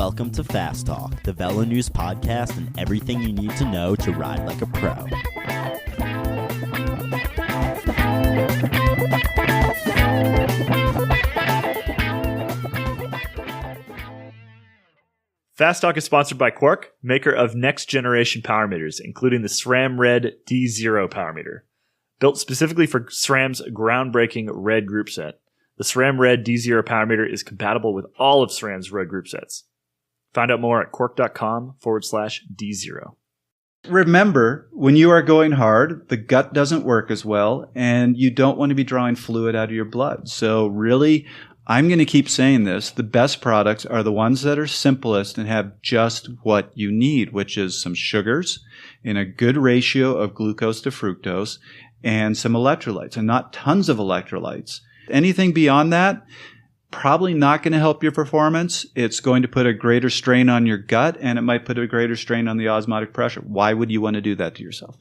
Welcome to Fast Talk, the Velo News podcast and everything you need to know to ride like a pro. Fast Talk is sponsored by Quark, maker of next-generation power meters, including the SRAM Red D0 power meter. Built specifically for SRAM's groundbreaking Red group set, the SRAM Red D0 power meter is compatible with all of SRAM's Red group sets. Find out more at quark.com/D0. Remember, when you are going hard, the gut doesn't work as well, and you don't want to be drawing fluid out of your blood. So really, I'm going to keep saying this, the best products are the ones that are simplest and have just what you need, which is some sugars in a good ratio of glucose to fructose and some electrolytes, and not tons of electrolytes. Anything beyond that, probably not going to help your performance. It's going to put a greater strain on your gut, and it might put a greater strain on the osmotic pressure. Why would you want to do that to yourself?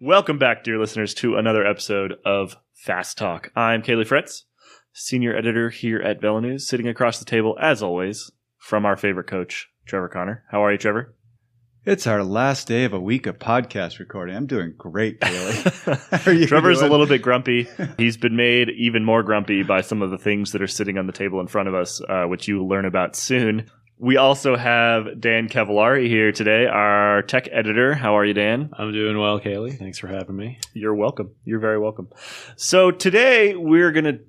Welcome back, dear listeners, to another episode of Fast Talk. I'm Kaylee Fritz, senior editor here at Velo News, sitting across the table, as always, from our favorite coach, Trevor Connor. How are you, Trevor? It's our last day of a week of podcast recording. I'm doing great, Kaylee. How are you Trevor's doing? a little bit grumpy. He's been made even more grumpy by some of the things that are sitting on the table in front of us, which you will learn about soon. We also have Dan Cavallari here today, our tech editor. How are you, Dan? I'm doing well, Kaylee. Thanks for having me. You're welcome. You're very welcome. So today we're gonna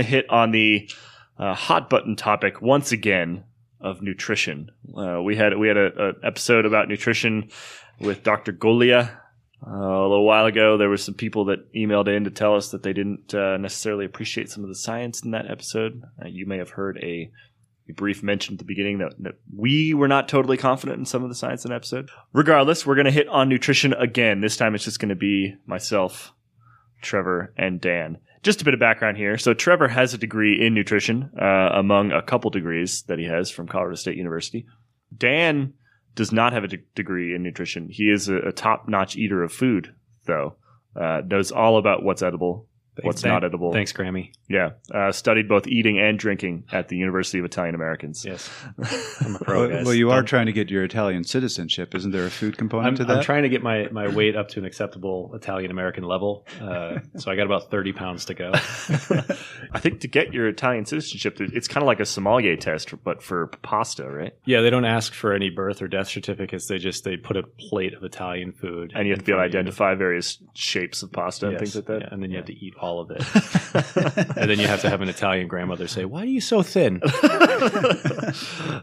hit on the hot button topic once again of nutrition. We had an episode about nutrition with Dr. Golia a little while ago. There were some people that emailed in to tell us that they didn't necessarily appreciate some of the science in that episode. You may have heard a brief mention at the beginning that we were not totally confident in some of the science in the episode. Regardless, we're going to hit on nutrition again. This time it's just going to be myself, Trevor, and Dan. Just a bit of background here. So Trevor has a degree in nutrition, among a couple degrees that he has from Colorado State University. Dan does not have a degree in nutrition. He is a top-notch eater of food, though. Knows all about what's edible, what's not edible. Thanks, Grammy. Yeah. Studied both eating and drinking at the University of Italian Americans. Yes. I'm a pro, guys. Well, you are trying to get your Italian citizenship. Isn't there a food component to that? I'm trying to get my weight up to an acceptable Italian-American level. So I got about 30 pounds to go. I think to get your Italian citizenship, it's kind of like a sommelier test, but for pasta, right? Yeah, they don't ask for any birth or death certificates. They put a plate of Italian food. And you have to be able to identify various shapes of pasta and things like that. Yeah, and then you have to eat all of it. And then you have to have an Italian grandmother say, "Why are you so thin?"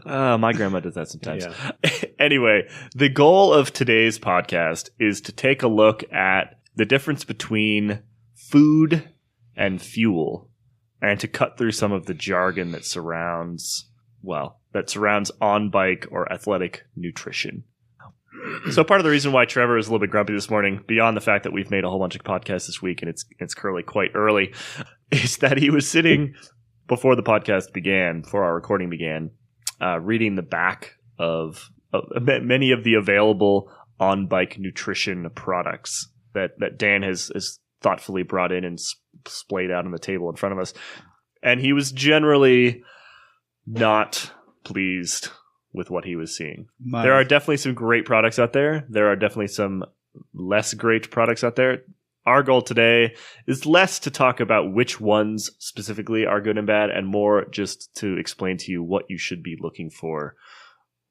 My grandma does that sometimes. Yeah. Anyway, the goal of today's podcast is to take a look at the difference between food and fuel and to cut through some of the jargon that surrounds on-bike or athletic nutrition. So part of the reason why Trevor is a little bit grumpy this morning, beyond the fact that we've made a whole bunch of podcasts this week and it's currently quite early, is that he was sitting before the podcast began, before our recording began, reading the back of many of the available on-bike nutrition products that Dan has thoughtfully brought in and splayed out on the table in front of us. And he was generally not pleased with what he was seeing. There are definitely some great products out there. There are definitely some less great products out there. Our goal today is less to talk about which ones specifically are good and bad and more just to explain to you what you should be looking for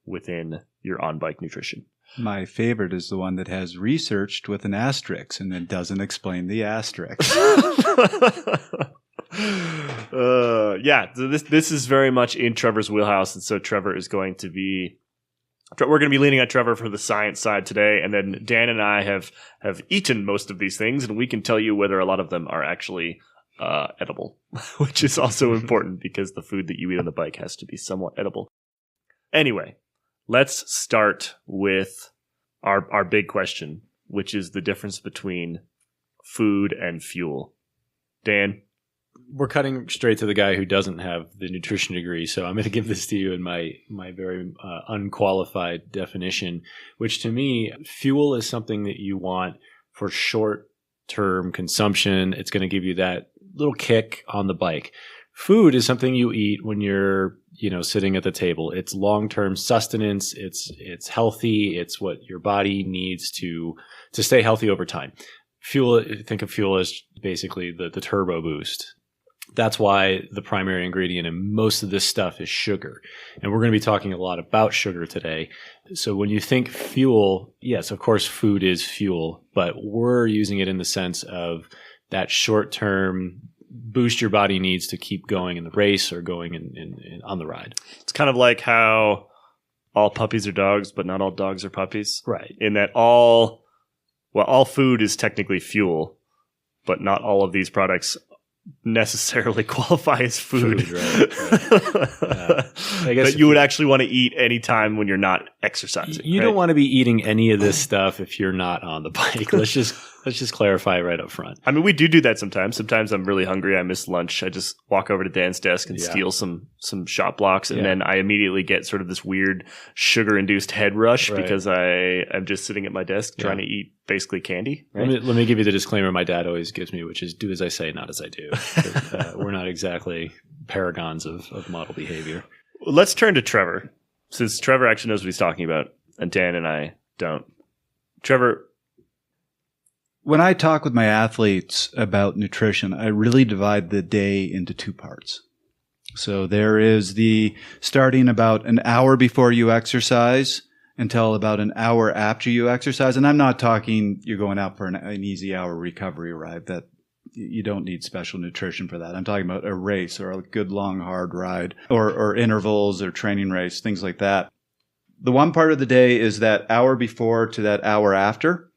within your on-bike nutrition. My favorite is the one that has researched with an asterisk and then doesn't explain the asterisk. This is very much in Trevor's wheelhouse, and so we're going to be leaning on Trevor for the science side today, and then Dan and I have eaten most of these things, and we can tell you whether a lot of them are actually edible, which is also important because the food that you eat on the bike has to be somewhat edible. Anyway, let's start with our big question, which is the difference between food and fuel. Dan? We're cutting straight to the guy who doesn't have the nutrition degree, so I'm going to give this to you in my very unqualified definition, which to me, fuel is something that you want for short-term consumption. It's going to give you that little kick on the bike. Food is something you eat when you're, sitting at the table. It's long-term sustenance. It's healthy. It's what your body needs to stay healthy over time. Fuel, think of fuel as basically the turbo boost. That's why the primary ingredient in most of this stuff is sugar. And we're going to be talking a lot about sugar today. So when you think fuel, yes, of course, food is fuel, but we're using it in the sense of that short-term boost your body needs to keep going in the race or going in on the ride. It's kind of like how all puppies are dogs, but not all dogs are puppies. Right. In that all food is technically fuel, but not all of these products necessarily qualify as food. Right. I guess that you would actually want to eat anytime when you're not exercising. You don't want to be eating any of this stuff if you're not on the bike. Let's just clarify right up front. I mean, we do that sometimes. Sometimes I'm really hungry. I miss lunch. I just walk over to Dan's desk and steal some shop blocks, and then I immediately get sort of this weird sugar-induced head rush because I'm just sitting at my desk trying to eat basically candy. Right? Let me give you the disclaimer my dad always gives me, which is do as I say, not as I do. We're not exactly paragons of model behavior. Let's turn to Trevor, since Trevor actually knows what he's talking about, and Dan and I don't. Trevor, when I talk with my athletes about nutrition, I really divide the day into two parts. So there is the starting about an hour before you exercise until about an hour after you exercise. And I'm not talking you're going out for an easy hour recovery ride. That you don't need special nutrition for that. I'm talking about a race or a good long hard ride or intervals or training race, things like that. The one part of the day is that hour before to that hour after,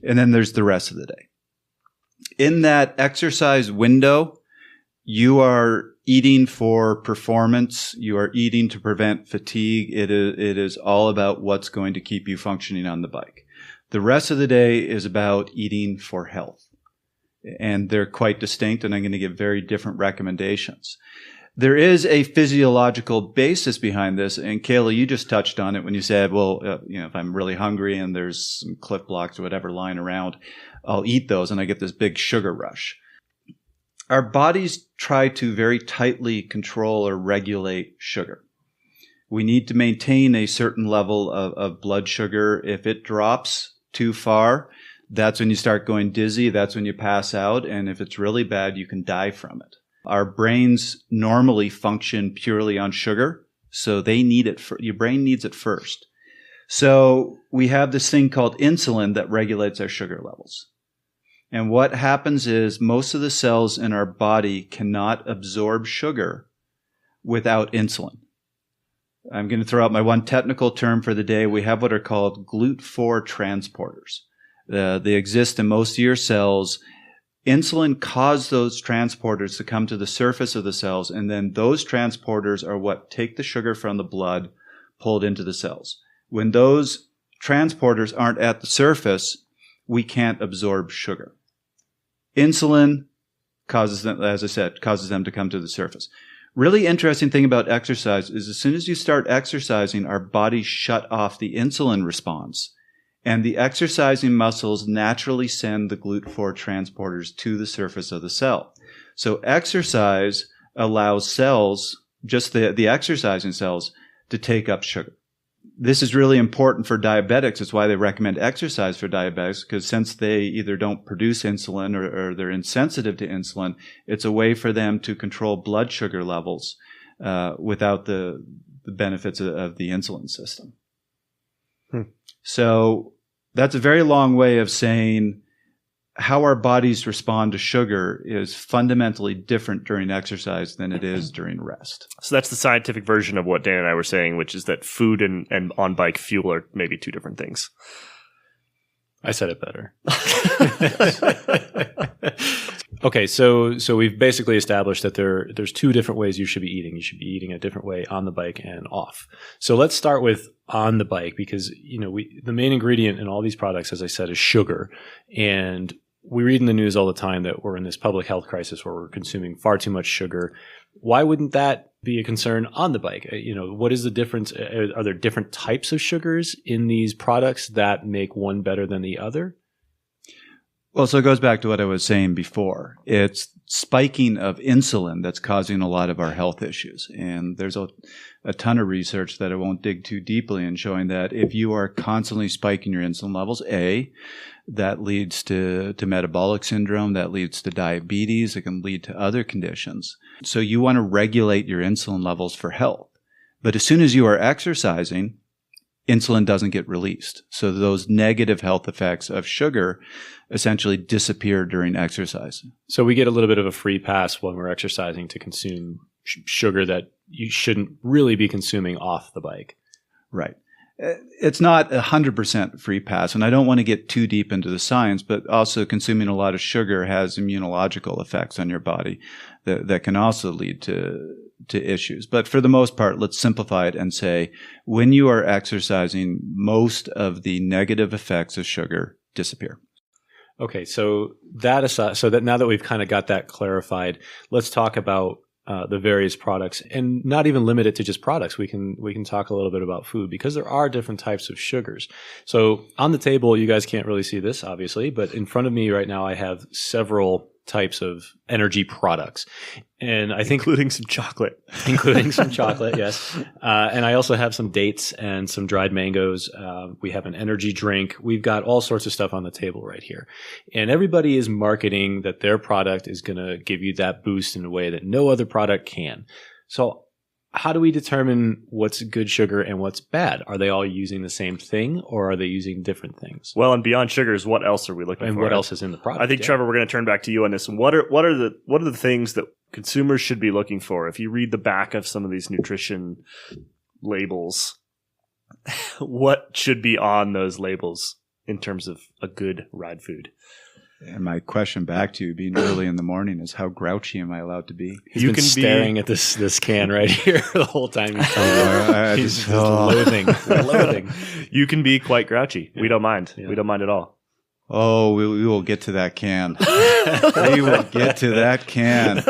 and then there's the rest of the day. In that exercise window, you are eating for performance. You are eating to prevent fatigue. It is all about what's going to keep you functioning on the bike. The rest of the day is about eating for health. And they're quite distinct, and I'm going to give very different recommendations. There is a physiological basis behind this, and Kayla, you just touched on it when you said, if I'm really hungry and there's some Cliff Blocks or whatever lying around, I'll eat those and I get this big sugar rush. Our bodies try to very tightly control or regulate sugar. We need to maintain a certain level of blood sugar. If it drops too far, that's when you start going dizzy. That's when you pass out. And if it's really bad, you can die from it. Our brains normally function purely on sugar, so they need it. Your brain needs it first. So we have this thing called insulin that regulates our sugar levels. And what happens is most of the cells in our body cannot absorb sugar without insulin. I'm going to throw out my one technical term for the day. We have what are called GLUT4 transporters. They exist in most of your cells. Insulin causes those transporters to come to the surface of the cells, and then those transporters are what take the sugar from the blood, pull it into the cells. When those transporters aren't at the surface, we can't absorb sugar. Insulin causes them, as I said, causes them to come to the surface. Really interesting thing about exercise is as soon as you start exercising, our bodies shut off the insulin response. And the exercising muscles naturally send the GLUT4 transporters to the surface of the cell. So exercise allows cells, just the exercising cells, to take up sugar. This is really important for diabetics. It's why they recommend exercise for diabetics, because since they either don't produce insulin or they're insensitive to insulin, it's a way for them to control blood sugar levels without the benefits of the insulin system. So that's a very long way of saying how our bodies respond to sugar is fundamentally different during exercise than it is during rest. So that's the scientific version of what Dan and I were saying, which is that food and on-bike fuel are maybe two different things. I said it better. Okay, so we've basically established that there's two different ways you should be eating. You should be eating a different way on the bike and off. So let's start with on the bike, because the main ingredient in all these products, as I said, is sugar. And we read in the news all the time that we're in this public health crisis where we're consuming far too much sugar. Why wouldn't that be a concern on the bike? What is the difference? Are there different types of sugars in these products that make one better than the other? Well, so it goes back to what I was saying before. It's spiking of insulin that's causing a lot of our health issues. And there's a ton of research that I won't dig too deeply in showing that if you are constantly spiking your insulin levels, that leads to metabolic syndrome, that leads to diabetes, it can lead to other conditions. So you want to regulate your insulin levels for health. But as soon as you are exercising, insulin doesn't get released. So those negative health effects of sugar essentially disappear during exercise. So we get a little bit of a free pass when we're exercising to consume sugar that you shouldn't really be consuming off the bike. Right. It's not 100% free pass, and I don't want to get too deep into the science, but also consuming a lot of sugar has immunological effects on your body that can also lead to issues. But for the most part, let's simplify it and say when you are exercising, most of the negative effects of sugar disappear. Okay, so that aside, so that now that we've kind of got that clarified, let's talk about the various products, and not even limit it to just products. We can talk a little bit about food, because there are different types of sugars. So on the table, you guys can't really see this, obviously, but in front of me right now, I have several types of energy products, and I think including some chocolate, yes. And I also have some dates and some dried mangoes. We have an energy drink. We've got all sorts of stuff on the table right here, and everybody is marketing that their product is going to give you that boost in a way that no other product can. So how do we determine what's good sugar and what's bad? Are they all using the same thing, or are they using different things? Well, and beyond sugars, what else are we looking for? And what else is in the product? I think, Trevor, we're going to turn back to you on this. What are the things that consumers should be looking for? If you read the back of some of these nutrition labels, what should be on those labels in terms of a good ride food? And my question back to you, being early in the morning, is how grouchy am I allowed to be? He's been staring at this can right here the whole time he's talking. He's just loathing. You can be quite grouchy. We don't mind. Yeah. We don't mind at all. Oh, we will get to that can. We will get to that can.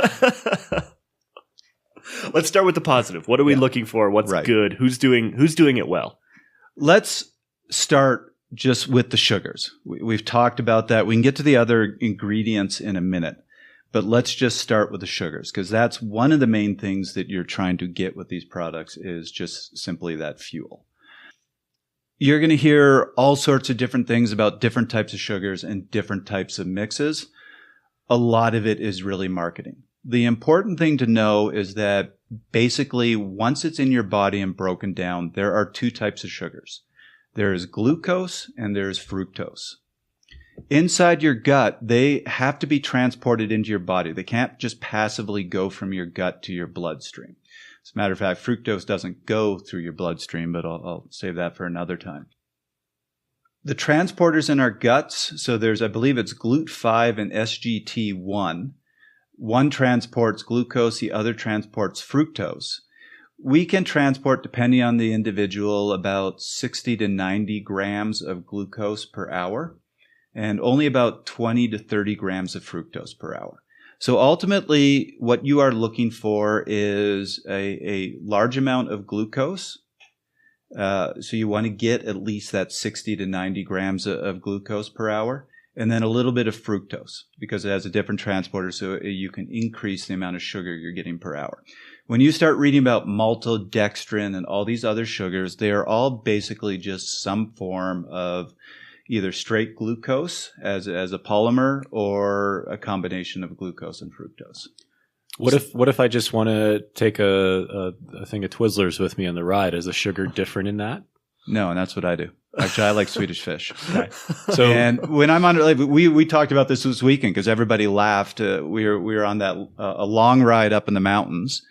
Let's start with the positive. What are we looking for? What's good? Who's doing it well? Let's start just with the sugars. We've talked about that. We can get to the other ingredients in a minute, but let's just start with the sugars, because that's one of the main things that you're trying to get with these products, is just simply that fuel. You're going to hear all sorts of different things about different types of sugars and different types of mixes. A lot of it is really marketing. The important thing to know is that basically once it's in your body and broken down, there are two types of sugars. There is glucose and there is fructose. Inside your gut, they have to be transported into your body. They can't just passively go from your gut to your bloodstream. As a matter of fact, fructose doesn't go through your bloodstream, but I'll save that for another time. The transporters in our guts, so there's, I believe it's GLUT5 and SGT1. One transports glucose, the other transports fructose. We can transport, depending on the individual, about 60 to 90 grams of glucose per hour, and only about 20 to 30 grams of fructose per hour. So ultimately, what you are looking for is a large amount of glucose. So you want to get at least that 60 to 90 grams of glucose per hour, and then a little bit of fructose, because it has a different transporter, so you can increase the amount of sugar you're getting per hour. When you start reading about maltodextrin and all these other sugars, they are all basically just some form of either straight glucose as a polymer, or a combination of glucose and fructose. What if I just want to take a thing of Twizzlers with me on the ride? Is the sugar different in that? No, and that's what I do. Actually, I like Swedish Fish. Okay. So, and when I'm on, we talked about this weekend because everybody laughed. We were on that a long ride up in the mountains,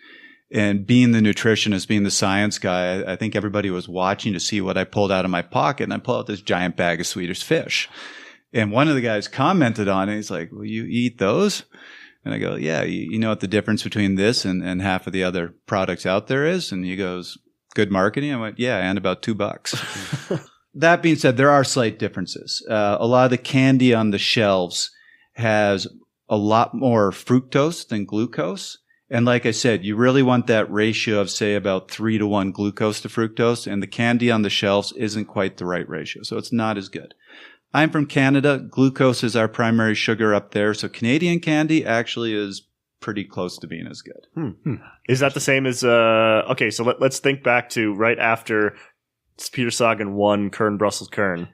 and being the nutritionist, being the science guy, I think everybody was watching to see what I pulled out of my pocket, and I pulled out this giant bag of Swedish Fish. And one of the guys commented on it. He's like, "Will you eat those?" And I go, "Yeah, you know what the difference between this and half of the other products out there is?" And he goes, "Good marketing." I went, "Yeah, and about $2." That being said, there are slight differences. A lot of the candy on the shelves has a lot more fructose than glucose. And like I said, you really want that ratio of, say, about 3-to-1 glucose to fructose. And the candy on the shelves isn't quite the right ratio. So it's not as good. I'm from Canada. Glucose is our primary sugar up there. So Canadian candy actually is pretty close to being as good. Is that the same as okay, so let's think back to right after Peter Sagan won Kern Brussels Kern.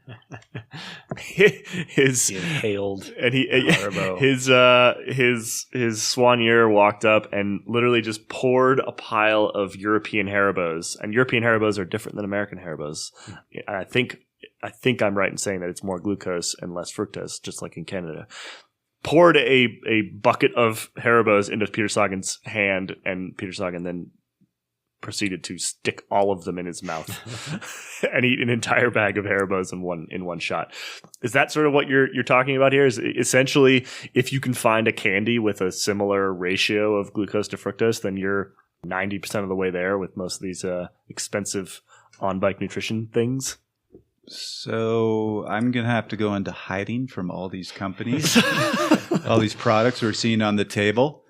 He inhaled and Haribo. his soigneur walked up and literally just poured a pile of European Haribos. And European Haribos are different than American Haribos. And I think I'm right in saying that it's more glucose and less fructose, just like in Canada. Poured a bucket of Haribos into Peter Sagan's hand, and Peter Sagan then proceeded to stick all of them in his mouth and eat an entire bag of Haribos in one shot. Is that sort of what you're talking about here? Is essentially, if you can find a candy with a similar ratio of glucose to fructose, then you're 90% of the way there with most of these expensive on-bike nutrition things? So I'm going to have to go into hiding from all these companies, all these products we're seeing on the table.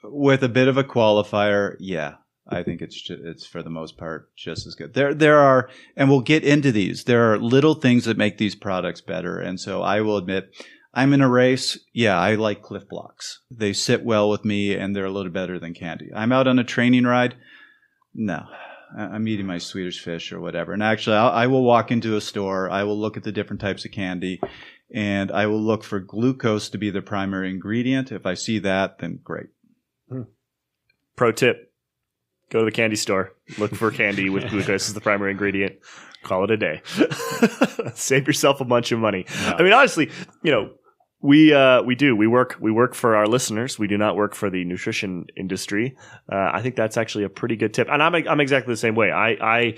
With a bit of a qualifier, yeah, I think it's for the most part just as good. There are, and we'll get into these, there are little things that make these products better. And so I will admit, I'm in a race. Yeah, I like Cliff Blocks. They sit well with me, and they're a little better than candy. I'm out on a training ride. No. I'm eating my Swedish fish or whatever. And actually, I will walk into a store. I will look at the different types of candy, and I will look for glucose to be the primary ingredient. If I see that, then great. Pro tip. Go to the candy store. Look for candy with glucose as the primary ingredient. Call it a day. Save yourself a bunch of money. No. I mean, honestly, we work for our listeners. We do not work for the nutrition industry. I think that's actually a pretty good tip. And I'm exactly the same way. I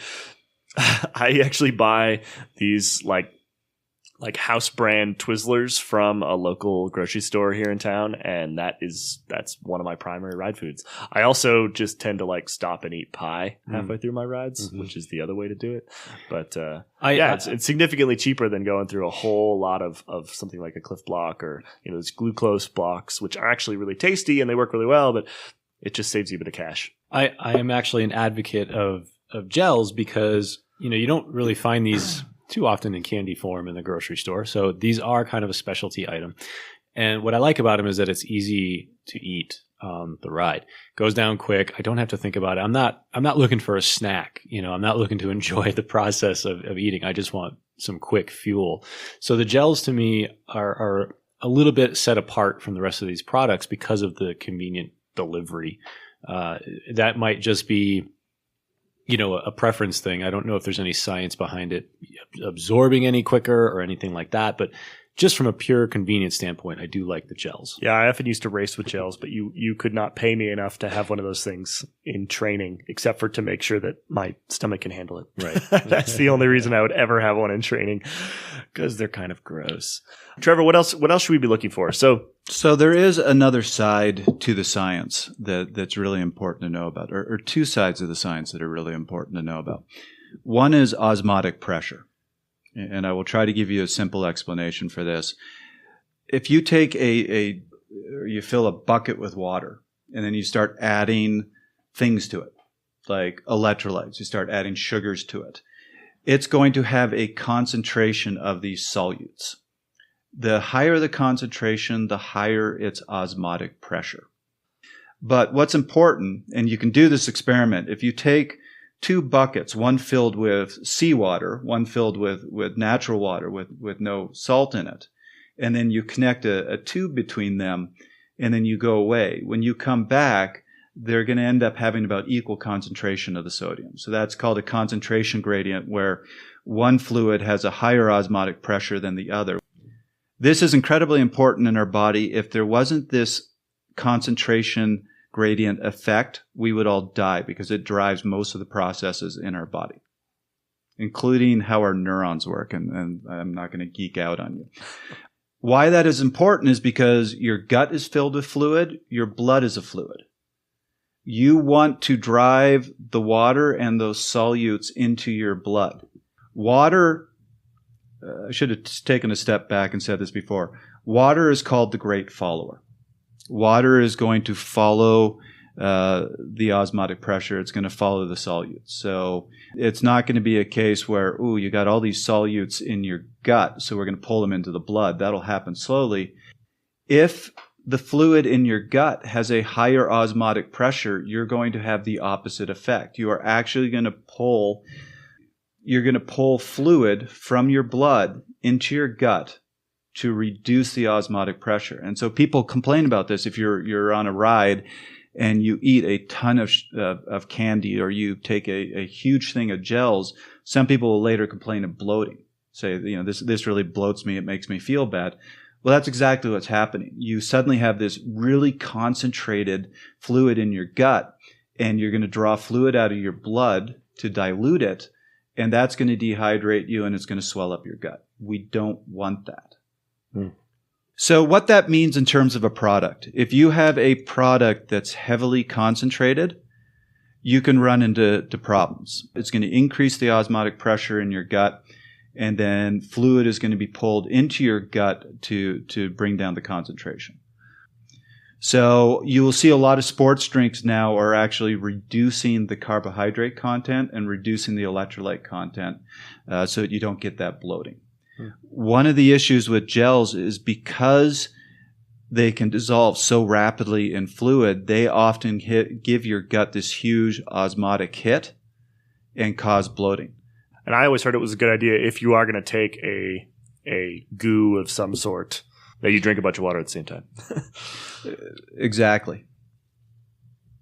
actually buy these like house brand Twizzlers from a local grocery store here in town, and that's one of my primary ride foods. I also just tend to stop and eat pie halfway through my rides, which is the other way to do it. But it's significantly cheaper than going through a whole lot of something like a Cliff Block or those glucose blocks, which are actually really tasty and they work really well, but it just saves you a bit of cash. I am actually an advocate of gels because you don't really find these too often in candy form in the grocery store. So these are kind of a specialty item. And what I like about them is that it's easy to eat on the ride. Goes down quick. I don't have to think about it. I'm not looking for a snack. I'm not looking to enjoy the process of eating. I just want some quick fuel. So the gels to me are a little bit set apart from the rest of these products because of the convenient delivery. That might just be a preference thing. I don't know if there's any science behind it absorbing any quicker or anything like that, but just from a pure convenience standpoint, I do like the gels. Yeah, I often used to race with gels, but you could not pay me enough to have one of those things in training, except for to make sure that my stomach can handle it. Right. That's the only reason I would ever have one in training, because they're kind of gross. Trevor, what else should we be looking for? So there is another side to the science that's really important to know about, or two sides of the science that are really important to know about. One is osmotic pressure. And I will try to give you a simple explanation for this. If you take you fill a bucket with water and then you start adding things to it, like electrolytes, you start adding sugars to it, it's going to have a concentration of these solutes. The higher the concentration, the higher its osmotic pressure. But what's important, and you can do this experiment, if you take two buckets, one filled with seawater, one filled with natural water with no salt in it, and then you connect a tube between them, and then you go away. When you come back, they're going to end up having about equal concentration of the sodium. So that's called a concentration gradient, where one fluid has a higher osmotic pressure than the other. This is incredibly important in our body. If there wasn't this concentration gradient effect, we would all die, because it drives most of the processes in our body, including how our neurons work. And I'm not going to geek out on you. Why that is important is because your gut is filled with fluid. Your blood is a fluid. You want to drive the water and those solutes into your blood. Water, I should have taken a step back and said this before. Water is called the great follower. Water is going to follow the osmotic pressure. It's going to follow the solutes. So it's not going to be a case where, ooh, you got all these solutes in your gut, so we're going to pull them into the blood. That'll happen slowly. If the fluid in your gut has a higher osmotic pressure, you're going to have the opposite effect. You are actually going to pull fluid from your blood into your gut to reduce the osmotic pressure. And so people complain about this if you're on a ride and you eat a ton of candy, or you take a huge thing of gels. Some people will later complain of bloating. Say, this really bloats me. It makes me feel bad. Well, that's exactly what's happening. You suddenly have this really concentrated fluid in your gut, and you're going to draw fluid out of your blood to dilute it, and that's going to dehydrate you, and it's going to swell up your gut. We don't want that. So what that means in terms of a product, if you have a product that's heavily concentrated, you can run into problems. It's going to increase the osmotic pressure in your gut, and then fluid is going to be pulled into your gut to bring down the concentration. So you will see a lot of sports drinks now are actually reducing the carbohydrate content and reducing the electrolyte content so that you don't get that bloating. One of the issues with gels is because they can dissolve so rapidly in fluid, they often give your gut this huge osmotic hit and cause bloating. And I always heard it was a good idea if you are going to take a goo of some sort that you drink a bunch of water at the same time. Exactly.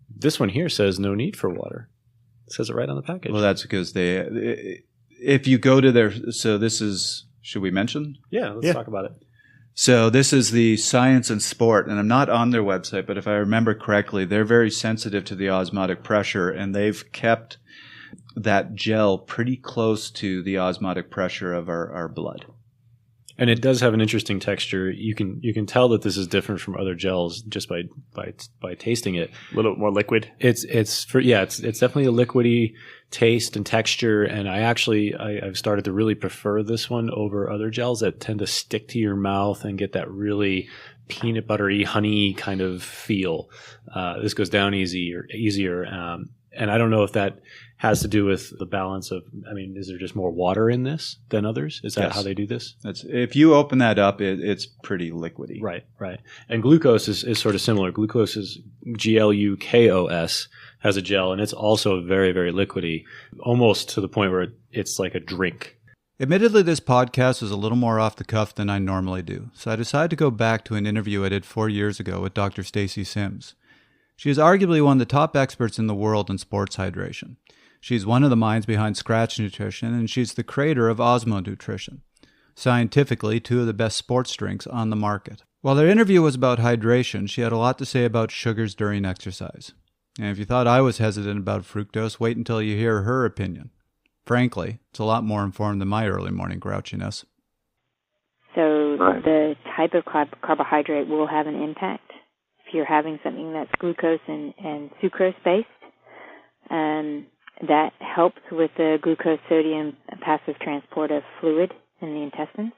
This one here says no need for water. It says it right on the package. Well, that's because if you go to their, so this is, should we mention? Yeah, let's talk about it. So this is the Science and Sport, and I'm not on their website, but if I remember correctly, they're very sensitive to the osmotic pressure, and they've kept that gel pretty close to the osmotic pressure of our blood. And it does have an interesting texture. You can tell that this is different from other gels just by tasting it. A little more liquid. It's definitely a liquidy taste and texture. And I've started to really prefer this one over other gels that tend to stick to your mouth and get that really peanut buttery, honey kind of feel. This goes down easier. And I don't know if that has to do with the balance of, is there just more water in this than others? Is that how they do this? If you open that up, it's pretty liquidy. Right. And glucose is sort of similar. Glucose is GLUKOS, has a gel, and it's also very, very liquidy, almost to the point where it's like a drink. Admittedly, this podcast is a little more off the cuff than I normally do, so I decided to go back to an interview I did 4 years ago with Dr. Stacy Sims. She is arguably one of the top experts in the world in sports hydration. She's one of the minds behind Scratch Nutrition, and she's the creator of Osmo Nutrition. Scientifically, 2 of the best sports drinks on the market. While their interview was about hydration, she had a lot to say about sugars during exercise. And if you thought I was hesitant about fructose, wait until you hear her opinion. Frankly, it's a lot more informed than my early morning grouchiness. So the type of carbohydrate will have an impact. If you're having something that's glucose and sucrose-based, that helps with the glucose-sodium passive transport of fluid in the intestines.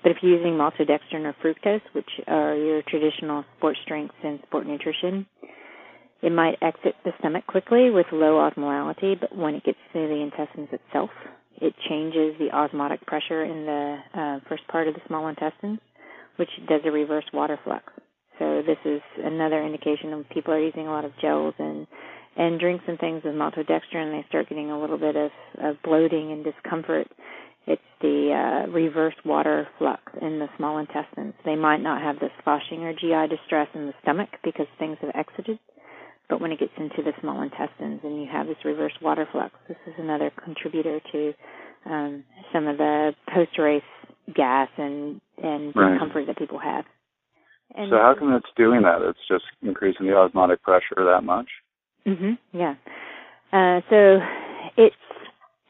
But if you're using maltodextrin or fructose, which are your traditional sports drinks and sport nutrition, it might exit the stomach quickly with low osmolality, but when it gets to the intestines itself, it changes the osmotic pressure in the first part of the small intestines, which does a reverse water flux. So this is another indication of people are using a lot of gels and drinks and things with maltodextrin, they start getting a little bit of bloating and discomfort. It's the reverse water flux in the small intestines. They might not have the sloshing or GI distress in the stomach because things have exited, but when it gets into the small intestines and you have this reverse water flux, this is another contributor to some of the post-race gas and discomfort that people have. And so how come it's doing that? It's just increasing the osmotic pressure that much? Yeah. So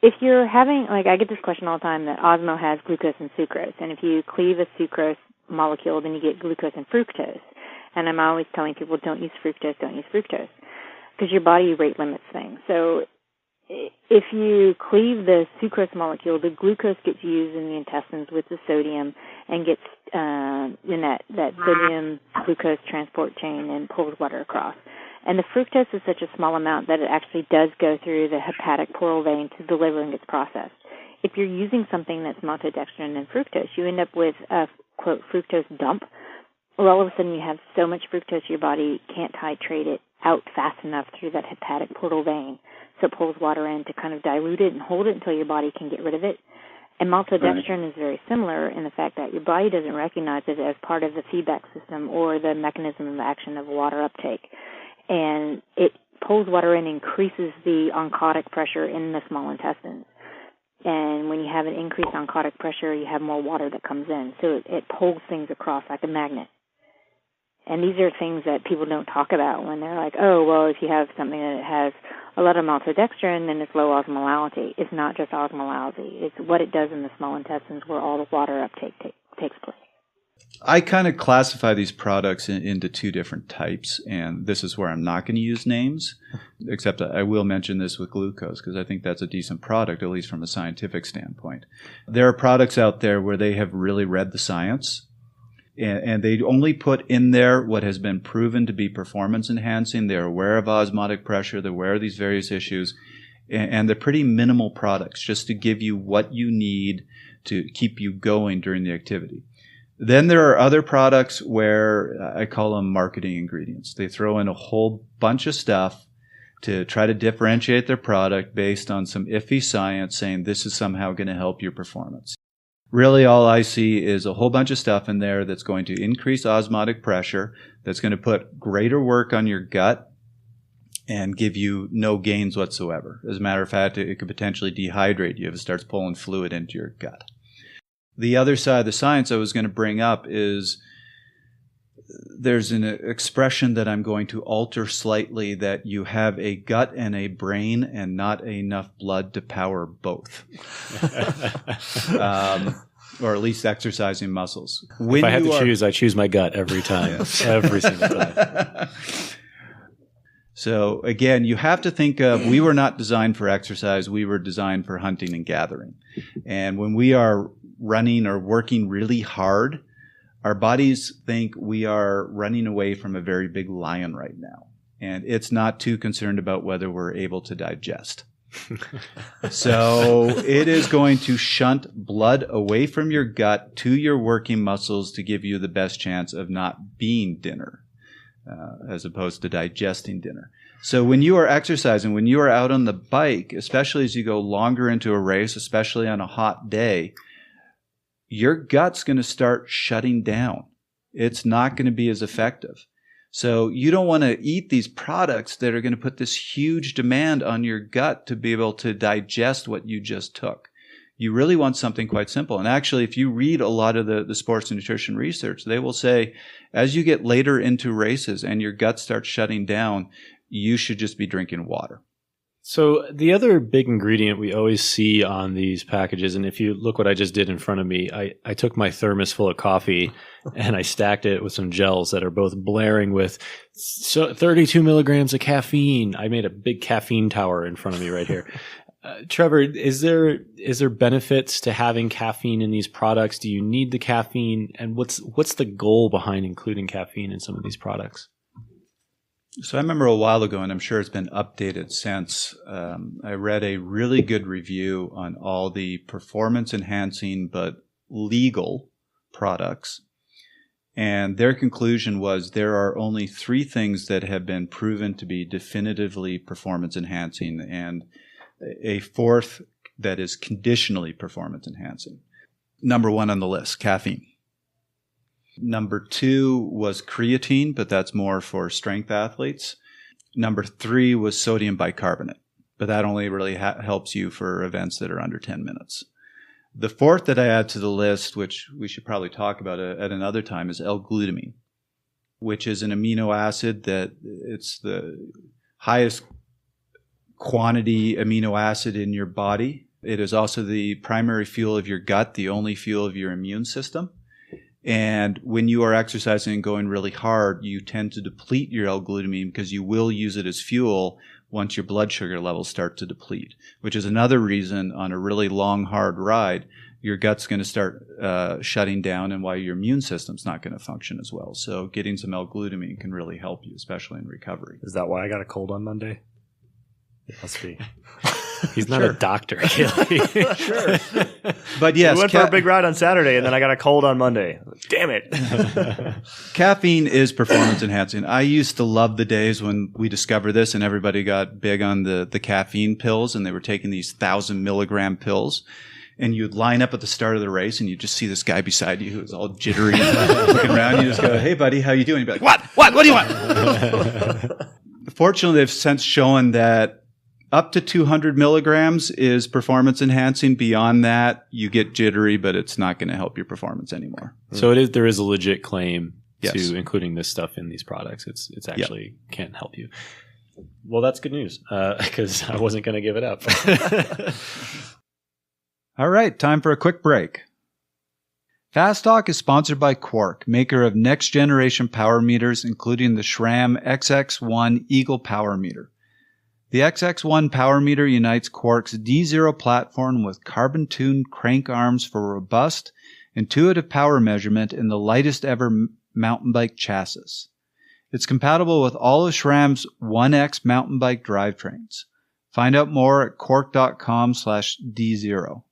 if you're having, I get this question all the time that Osmo has glucose and sucrose, and if you cleave a sucrose molecule, then you get glucose and fructose. And I'm always telling people, don't use fructose, because your body rate limits things. So if you cleave the sucrose molecule, the glucose gets used in the intestines with the sodium and gets in that sodium glucose transport chain and pulls water across. And the fructose is such a small amount that it actually does go through the hepatic portal vein to the liver and gets processed. If you're using something that's maltodextrin and fructose, you end up with a, quote, fructose dump, or all of a sudden you have so much fructose your body can't titrate it out fast enough through that hepatic portal vein, so it pulls water in to kind of dilute it and hold it until your body can get rid of it. And maltodextrin is very similar in the fact that your body doesn't recognize it as part of the feedback system or the mechanism of action of water uptake. And it pulls water in and increases the oncotic pressure in the small intestines. And when you have an increased oncotic pressure, you have more water that comes in. So it pulls things across like a magnet. And these are things that people don't talk about when they're like, oh, well, if you have something that has a lot of maltodextrin, then it's low osmolality. It's not just osmolality. It's what it does in the small intestines where all the water uptake takes place. I kind of classify these products into two different types, and this is where I'm not going to use names, except I will mention this with glucose because I think that's a decent product, at least from a scientific standpoint. There are products out there where they have really read the science, and they only put in there what has been proven to be performance enhancing. They're aware of osmotic pressure. They're aware of these various issues, and they're pretty minimal products just to give you what you need to keep you going during the activity. Then there are other products where I call them marketing ingredients. They throw in a whole bunch of stuff to try to differentiate their product based on some iffy science saying this is somehow going to help your performance. Really, all I see is a whole bunch of stuff in there that's going to increase osmotic pressure, that's going to put greater work on your gut and give you no gains whatsoever. As a matter of fact, it could potentially dehydrate you if it starts pulling fluid into your gut. The other side of the science I was going to bring up is there's an expression that I'm going to alter slightly, that you have a gut and a brain and not enough blood to power both. Or at least exercising muscles. If I had to choose, I choose my gut every time. Yes. Every single time. So again, you have to think of, we were not designed for exercise. We were designed for hunting and gathering. And when we are running or working really hard, our bodies think we are running away from a very big lion right now. And it's not too concerned about whether we're able to digest. So it is going to shunt blood away from your gut to your working muscles to give you the best chance of not being dinner, as opposed to digesting dinner. So when you are exercising, when you are out on the bike, especially as you go longer into a race, especially on a hot day, your gut's going to start shutting down. It's not going to be as effective. So you don't want to eat these products that are going to put this huge demand on your gut to be able to digest what you just took. You really want something quite simple. And actually, if you read a lot of the sports and nutrition research, they will say as you get later into races and your gut starts shutting down, you should just be drinking water. So the other big ingredient we always see on these packages, and if you look what I just did in front of me, I took my thermos full of coffee and I stacked it with some gels that are both blaring with 32 milligrams of caffeine. I made a big caffeine tower in front of me right here. Trevor, is there benefits to having caffeine in these products? Do you need the caffeine? And what's the goal behind including caffeine in some of these products? So I remember a while ago, and I'm sure it's been updated since, I read a really good review on all the performance-enhancing but legal products. And their conclusion was there are only 3 things that have been proven to be definitively performance-enhancing, and a 4th that is conditionally performance-enhancing. Number 1 on the list, caffeine. Number 2 was creatine, but that's more for strength athletes. Number 3 was sodium bicarbonate, but that only really helps you for events that are under 10 minutes. The 4th that I add to the list, which we should probably talk about at another time, is L-glutamine, which is an amino acid that it's the highest quantity amino acid in your body. It is also the primary fuel of your gut, the only fuel of your immune system. And when you are exercising and going really hard, you tend to deplete your L-glutamine because you will use it as fuel once your blood sugar levels start to deplete, which is another reason on a really long, hard ride, your gut's going to start shutting down and why your immune system's not going to function as well. So getting some L-glutamine can really help you, especially in recovery. Is that why I got a cold on Monday? It must be. He's not a doctor, Kelly. Sure. But yes, we went for a big ride on Saturday, and then I got a cold on Monday. Damn it. caffeine is performance enhancing. I used to love the days when we discovered this and everybody got big on the caffeine pills, and they were taking these 1,000 milligram pills. And you'd line up at the start of the race, and you'd just see this guy beside you who was all jittery, looking around. You just go, "Hey, buddy, how you doing?" You'd be like, "What? What do you want?" Fortunately, they've since shown that up to 200 milligrams is performance enhancing. Beyond that, you get jittery, but it's not going to help your performance anymore. So there is a legit claim Yes. to including this stuff in these products. It's actually can't help you. Well, that's good news because I wasn't going to give it up. All right, time for a quick break. Fast Talk is sponsored by Quark, maker of next-generation power meters, including the SRAM XX1 Eagle Power Meter. The XX1 Power Meter unites Quark's D0 platform with carbon-tuned crank arms for robust, intuitive power measurement in the lightest ever mountain bike chassis. It's compatible with all of SRAM's 1X mountain bike drivetrains. Find out more at quark.com/D0.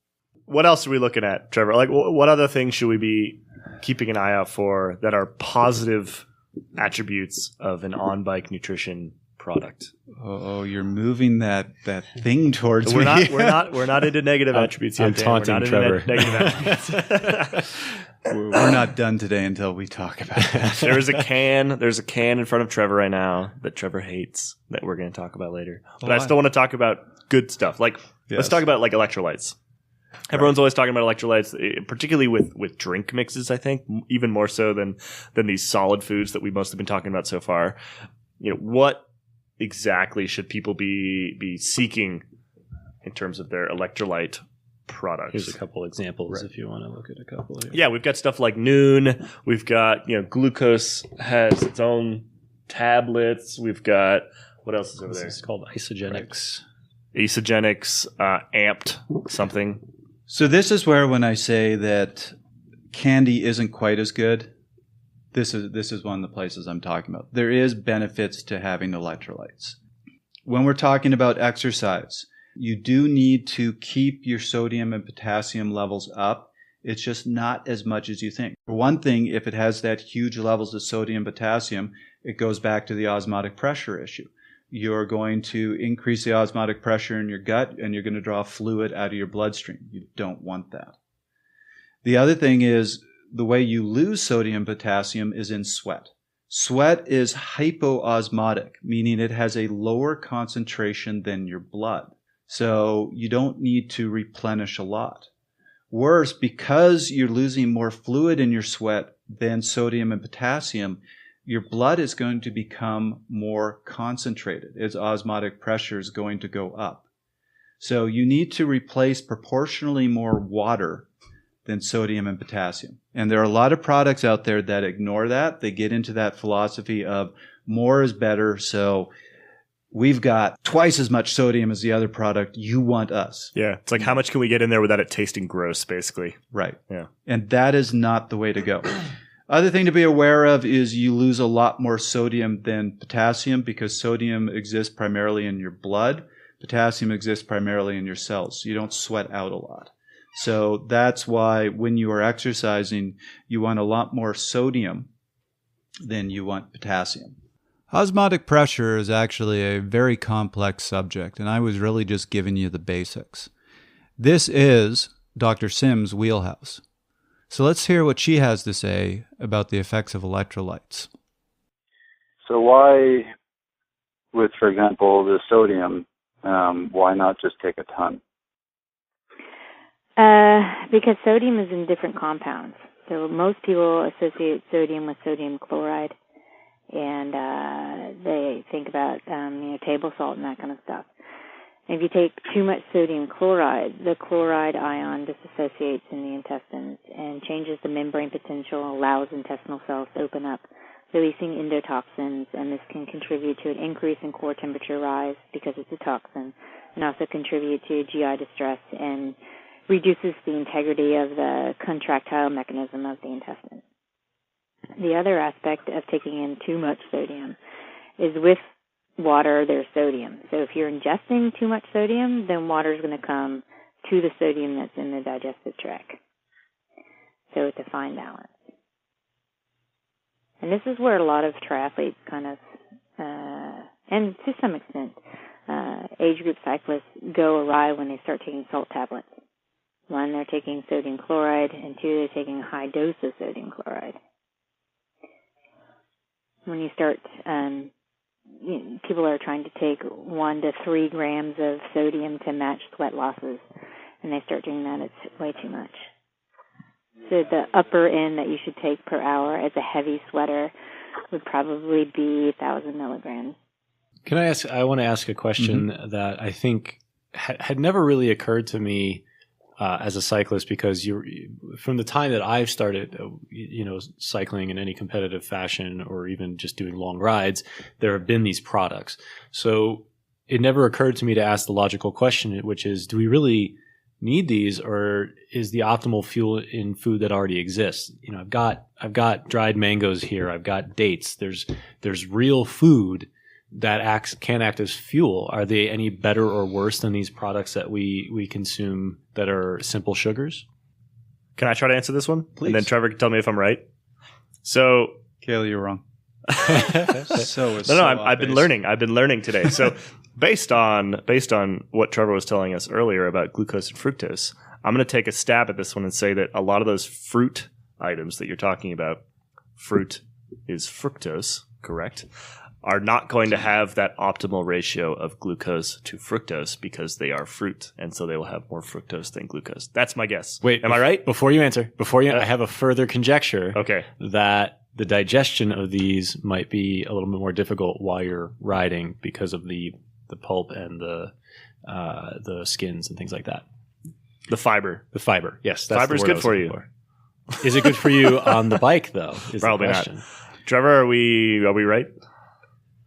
What else are we looking at, Trevor? Like, what other things should we be keeping an eye out for that are positive attributes of an on-bike nutrition product? Oh, you're moving that thing towards We're me. We're not into negative attributes yet. I'm Dan. taunting we're not Trevor. Into negative attributes. We're not done today until we talk about that. There's a can in front of Trevor right now that Trevor hates that we're going to talk about later. But I still want to talk about good stuff. Like, let's talk about like electrolytes. Everyone's always talking about electrolytes, particularly with drink mixes, I think, even more so than these solid foods that we've mostly been talking about so far. You know, what exactly should people be seeking in terms of their electrolyte products? Here's a couple examples if you want to look at a couple. Here. Yeah, we've got stuff like Nuun. We've got, glucose has its own tablets. We've got, what else is over there? It's called Isogenics. Isogenics, Amped something. So this is where when I say that candy isn't quite as good, this is one of the places I'm talking about. There is benefits to having electrolytes. When we're talking about exercise, you do need to keep your sodium and potassium levels up. It's just not as much as you think. For one thing, if it has that huge levels of sodium, potassium, it goes back to the osmotic pressure issue. You're going to increase the osmotic pressure in your gut, and you're going to draw fluid out of your bloodstream. You don't want that. The other thing is the way you lose sodium and potassium is in sweat. Sweat is hypoosmotic, meaning it has a lower concentration than your blood. So you don't need to replenish a lot. Worse, because you're losing more fluid in your sweat than sodium and potassium, your blood is going to become more concentrated. Its osmotic pressure is going to go up. So you need to replace proportionally more water than sodium and potassium. And there are a lot of products out there that ignore that. They get into that philosophy of more is better. So we've got twice as much sodium as the other product. You want us. Yeah. It's like, how much can we get in there without it tasting gross, basically? Right. Yeah. And that is not the way to go. Other thing to be aware of is you lose a lot more sodium than potassium because sodium exists primarily in your blood. Potassium exists primarily in your cells. So you don't sweat out a lot. So that's why when you are exercising, you want a lot more sodium than you want potassium. Osmotic pressure is actually a very complex subject, and I was really just giving you the basics. This is Dr. Sims' wheelhouse. So let's hear what she has to say about the effects of electrolytes. So why, with, for example, the sodium, why not just take a ton? Because sodium is in different compounds. So most people associate sodium with sodium chloride, and they think about table salt and that kind of stuff. And if you take too much sodium chloride, the chloride ion disassociates in the intestines and changes the membrane potential, allows intestinal cells to open up, releasing endotoxins, and this can contribute to an increase in core temperature rise because it's a toxin, and also contribute to GI distress and reduces the integrity of the contractile mechanism of the intestine. The other aspect of taking in too much sodium is with water, there's sodium. So if you're ingesting too much sodium, then water is going to come to the sodium that's in the digestive tract. So it's a fine balance. And this is where a lot of triathletes kind of, and to some extent, age group cyclists go awry when they start taking salt tablets. One, they're taking sodium chloride, and two, they're taking a high dose of sodium chloride. When you start, people are trying to take 1 to 3 grams of sodium to match sweat losses, and they start doing that, it's way too much. So the upper end that you should take per hour as a heavy sweater would probably be 1,000 milligrams. Can I ask? I want to ask a question that I think had never really occurred to me as a cyclist, because from the time that I've started, cycling in any competitive fashion or even just doing long rides, there have been these products. So it never occurred to me to ask the logical question, which is, do we really need these, or is the optimal fuel in food that already exists? I've got dried mangoes here. I've got dates. There's real food that can act as fuel. Are they any better or worse than these products that we consume that are simple sugars? Can I try to answer this one? Please. And then Trevor can tell me if I'm right. So, Kayla, you're wrong. I've been learning. I've been learning today. So, based on what Trevor was telling us earlier about glucose and fructose, I'm going to take a stab at this one and say that a lot of those fruit items that you're talking about, fruit is fructose, correct, are not going to have that optimal ratio of glucose to fructose because they are fruit, and so they will have more fructose than glucose. That's my guess. Wait, am I right? Before you answer, I have a further conjecture. Okay. That the digestion of these might be a little bit more difficult while you're riding because of the pulp and the skins and things like that. The fiber. Yes, that's fiber is good for you. Is it good for you on the bike though? Probably not. Trevor, are we right?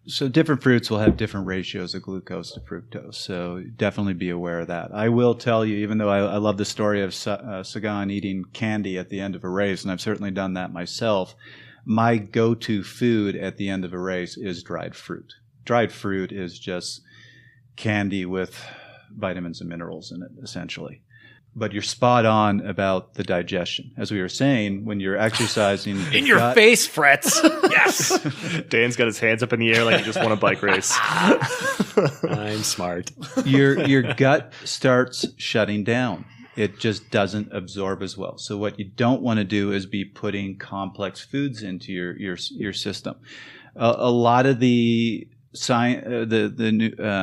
So different fruits will have different ratios of glucose to fructose. So definitely be aware of that. I will tell you, even though I love the story of Sagan eating candy at the end of a race, and I've certainly done that myself, my go-to food at the end of a race is dried fruit. Dried fruit is just candy with vitamins and minerals in it, essentially. But you're spot on about the digestion. As we were saying, when you're exercising... In your face, Fretz! Yes! Dan's got his hands up in the air like he just won a bike race. I'm smart. Your gut starts shutting down. It just doesn't absorb as well. So what you don't want to do is be putting complex foods into your system. A lot of the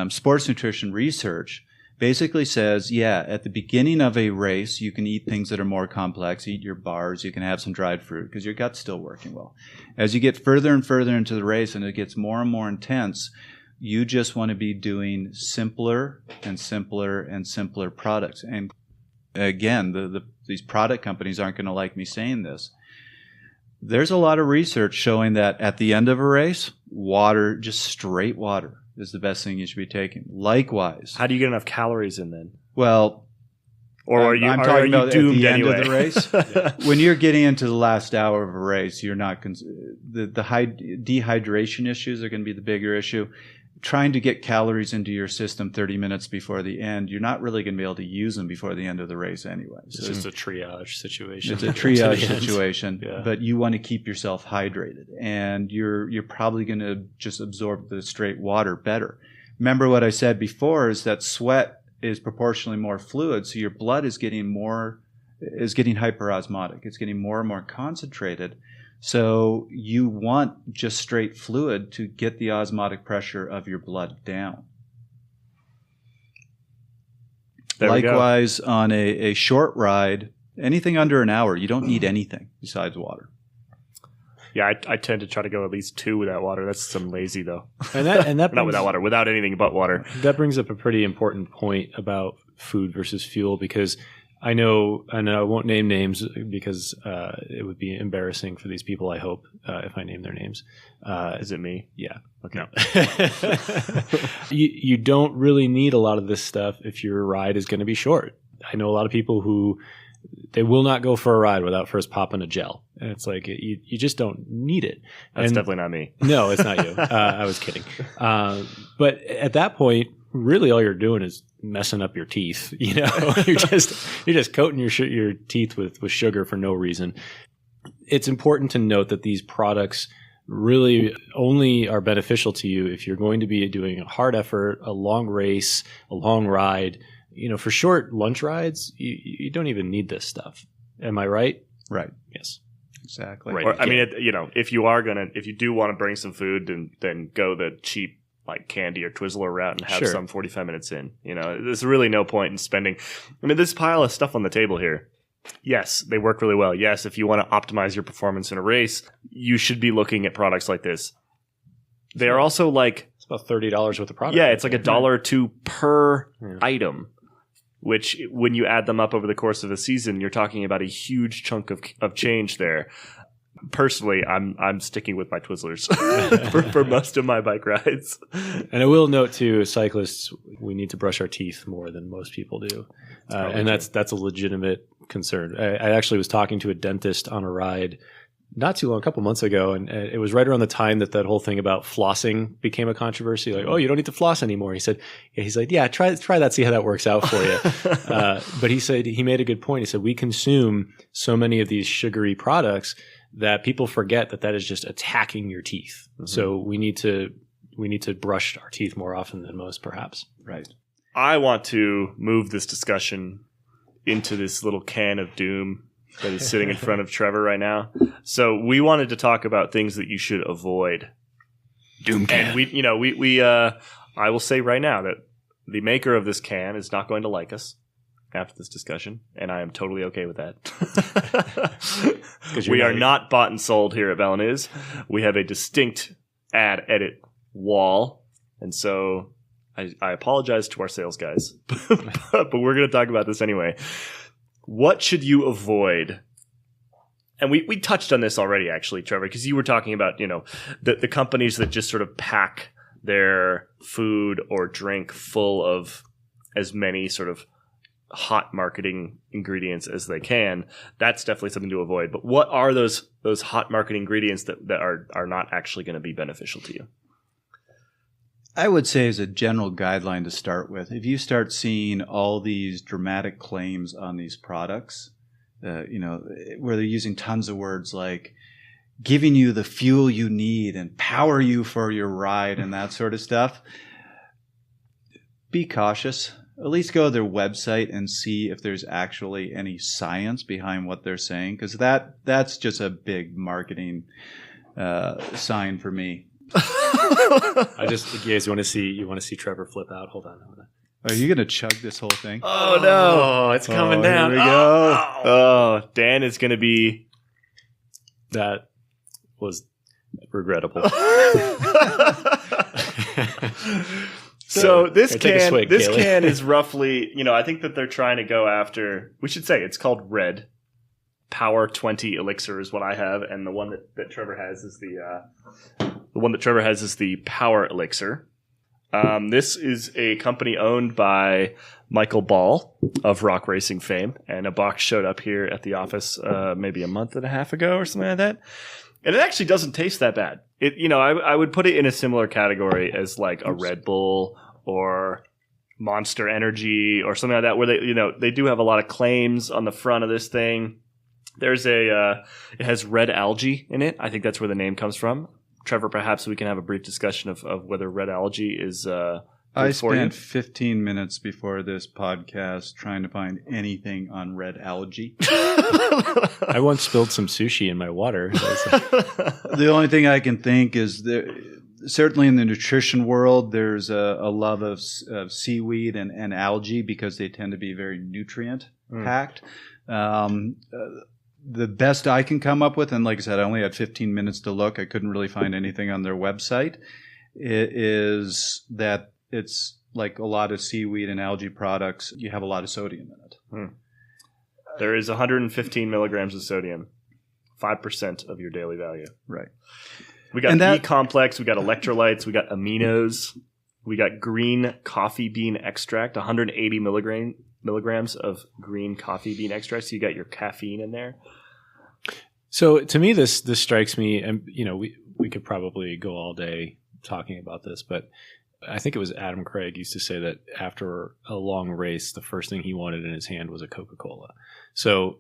sports nutrition research basically says, at the beginning of a race, you can eat things that are more complex, eat your bars, you can have some dried fruit because your gut's still working well. As you get further and further into the race and it gets more and more intense, you just want to be doing simpler and simpler and simpler products. And again, these product companies aren't going to like me saying this. There's a lot of research showing that at the end of a race, water, just straight water, is the best thing you should be taking. Likewise. How do you get enough calories in then? Well, or I'm talking about doomed at the anyway? end of the race. When you're getting into the last hour of a race, you're not the high dehydration issues are going to be the bigger issue. Trying to get calories into your system 30 minutes before the end, you're not really going to be able to use them before the end of the race anyway. It's just a triage situation. It's a triage situation, but you want to keep yourself hydrated, and you're probably going to just absorb the straight water better. Remember what I said before is that sweat is proportionally more fluid, so your blood is getting hyperosmotic. It's getting more and more concentrated. So you want just straight fluid to get the osmotic pressure of your blood down. Likewise, on a short ride, anything under an hour, you don't need anything besides water. Yeah, I tend to try to go at least 2 without water. That's some lazy though. And that not without water, without anything but water. That brings up a pretty important point about food versus fuel, because I know, and I won't name names because it would be embarrassing for these people, I hope, if I name their names. Is it me? Yeah. Okay. No. You don't really need a lot of this stuff if your ride is going to be short. I know a lot of people who they will not go for a ride without first popping a gel. And it's like, you just don't need it. That's definitely not me. No, it's not you. I was kidding. But at that point, really all you're doing is messing up your teeth. You're just coating your teeth with sugar for no reason. It's important to note that these products really only are beneficial to you if you're going to be doing a hard effort, a long race, a long ride. For short lunch rides, you don't even need this stuff. Am I right? Right. Yes. Exactly. Right. Or, if you do want to bring some food, then go the cheap like candy or Twizzler route and have some 45 minutes in. There's really no point in spending. This pile of stuff on the table here. Yes, they work really well. Yes, if you want to optimize your performance in a race, you should be looking at products like this. They are also like it's about $30 worth of product. Yeah, it's like $1 or $2 per item. Which, when you add them up over the course of a season, you're talking about a huge chunk of change there. Personally, I'm sticking with my Twizzlers for most of my bike rides. And I will note too, cyclists, we need to brush our teeth more than most people do, and that's a legitimate concern. I actually was talking to a dentist on a ride not too long, a couple months ago, and it was right around the time that whole thing about flossing became a controversy. Like, oh, you don't need to floss anymore. He's like, yeah, try that, see how that works out for you. But he said he made a good point. He said we consume so many of these sugary products that people forget that is just attacking your teeth. Mm-hmm. So we need to brush our teeth more often than most, perhaps. Right. I want to move this discussion into this little can of doom that is sitting in front of Trevor right now. So we wanted to talk about things that you should avoid. Doom can. And I will say right now that the maker of this can is not going to like us after this discussion, and I am totally okay with that. We are not bought and sold here at Bell News. We have a distinct ad edit wall, and so I apologize to our sales guys, but we're going to talk about this anyway. What should you avoid? And we touched on this already, actually, Trevor, because you were talking about, the companies that just sort of pack their food or drink full of as many sort of hot marketing ingredients as they can. That's definitely something to avoid. But what are those hot marketing ingredients that are not actually going to be beneficial to you? I would say as a general guideline to start with, if you start seeing all these dramatic claims on these products, where they're using tons of words like giving you the fuel you need and power you for your ride and that sort of stuff, be cautious. At least go to their website and see if there's actually any science behind what they're saying, because that's just a big marketing sign for me. You guys want to see Trevor flip out? Hold on. Are you gonna chug this whole thing? Oh no, it's coming down. Here we go. Oh, Dan is gonna be. That was regrettable. So this swig, can is roughly, I think that they're trying to go after. We should say it's called Red Power 20 Elixir is what I have, and the one that Trevor has is the Power Elixir. This is a company owned by Michael Ball of rock racing fame, and a box showed up here at the office maybe a month and a half ago or something like that. And it actually doesn't taste that bad. I would put it in a similar category as like a Red Bull or Monster Energy or something like that, where they do have a lot of claims on the front of this thing. There's it has red algae in it. I think that's where the name comes from. Trevor, perhaps we can have a brief discussion of whether red algae is I spent 15 minutes before this podcast trying to find anything on red algae. I once spilled some sushi in my water. The only thing I can think is certainly in the nutrition world, there's a love of seaweed and algae because they tend to be very nutrient packed. The best I can come up with, and like I said, I only had 15 minutes to look. I couldn't really find anything on their website. It is that it's like a lot of seaweed and algae products. You have a lot of sodium in it. There is 115 milligrams of sodium, 5% of your daily value. Right. We got B-complex, we got electrolytes, we got aminos, we got green coffee bean extract, 180 milligrams of green coffee bean extract. So you got your caffeine in there. So to me, this strikes me, and we could probably go all day talking about this, but I think it was Adam Craig used to say that after a long race, the first thing he wanted in his hand was a Coca-Cola. So,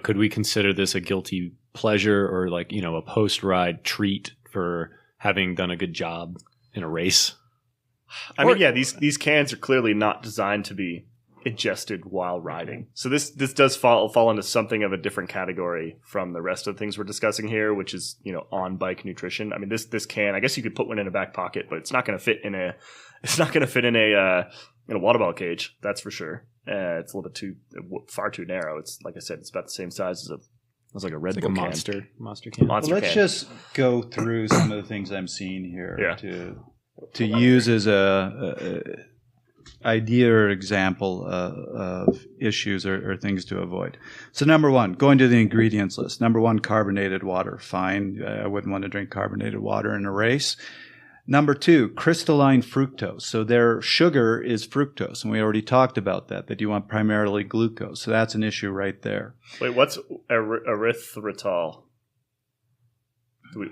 could we consider this a guilty pleasure or like, a post-ride treat for having done a good job in a race? I mean, yeah, these cans are clearly not designed to be ingested while riding. So this does fall into something of a different category from the rest of the things we're discussing here, which is, on bike nutrition. I mean, this can, I guess you could put one in a back pocket, but it's not going to fit in a water bottle cage. That's for sure. It's a little bit far too narrow. It's like I said, it's about the same size as it's like a Red Bull can. Monster can. Let's just go through some of the things I'm seeing here to use as a idea or example of issues or things to avoid. So number one, going to the ingredients list. Number one, carbonated water. Fine. I wouldn't want to drink carbonated water in a race. Number two, crystalline fructose. So their sugar is fructose, and we already talked about that you want primarily glucose. So that's an issue right there. Wait, what's erythritol?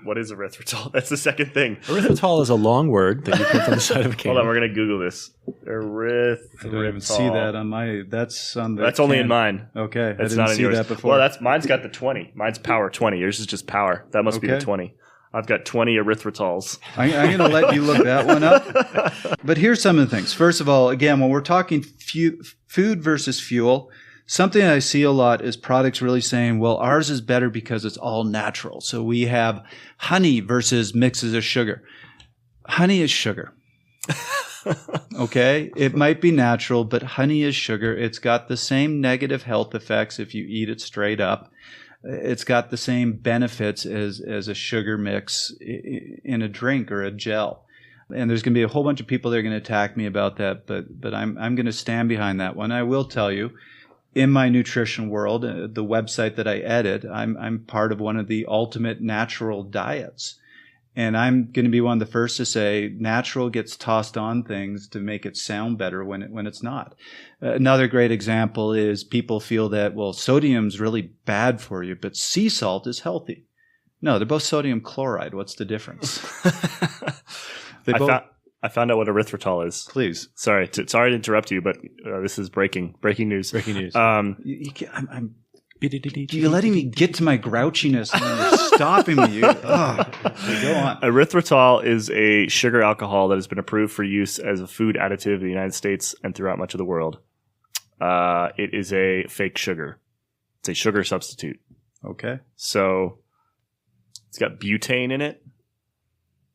What is erythritol? That's the second thing. Erythritol is a long word that you put on the side of a can. Hold on, we're going to Google this. Erythritol. I don't even see that on my. That's on the. That's only in mine. Okay, that's I didn't not in see yours. that before. Well, mine's got the 20. Mine's power 20. Yours is just power. That must be the 20. I've got 20 erythritols. I'm going to let you look that one up. But here's some of the things. First of all, again, when we're talking food versus fuel, something I see a lot is products really saying, well, ours is better because it's all natural. So we have honey versus mixes of sugar. Honey is sugar. Okay? It might be natural, but honey is sugar. It's got the same negative health effects if you eat it straight up. It's got the same benefits as a sugar mix in a drink or a gel. And there's going to be a whole bunch of people that are going to attack me about that, but I'm going to stand behind that one. I will tell you, in my nutrition world, the website that I edit, I'm part of one of the ultimate natural diets. And I'm going to be one of the first to say natural gets tossed on things to make it sound better when it's not. Another great example is people feel that, well, sodium's really bad for you, but sea salt is healthy. No, they're both sodium chloride. What's the difference? I found out what erythritol is. Please. Sorry to interrupt you, but this is breaking news. Breaking news. You're letting me get to my grouchiness and you're stopping me. Go on. Erythritol is a sugar alcohol that has been approved for use as a food additive in the United States and throughout much of the world. It is a fake sugar. It's a sugar substitute. Okay. So it's got butane in it.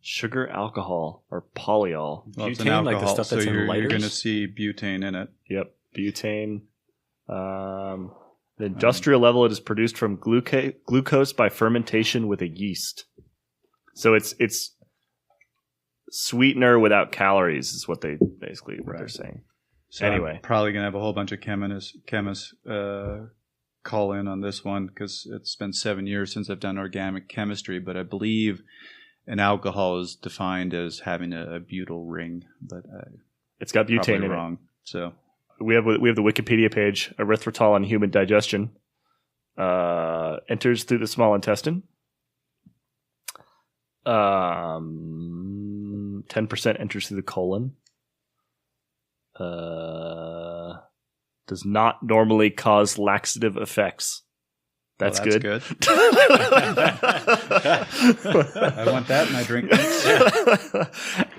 Sugar alcohol or polyol. Well, it's butane, an alcohol, like the stuff that's so in you're lighters? going to see butane in it. Yep, butane. The industrial level, it is produced from glucose by fermentation with a yeast. So it's sweetener without calories is what they're saying. So anyway, I'm probably going to have a whole bunch of chemists call in on this one because it's been 7 years since I've done organic chemistry, but I believe an alcohol is defined as having a butyl ring, but it's got butane in wrong. It. So we have the Wikipedia page. Erythritol on human digestion enters through the small intestine. 10% enters through the colon. Does not normally cause laxative effects. That's good. I want that in my drink.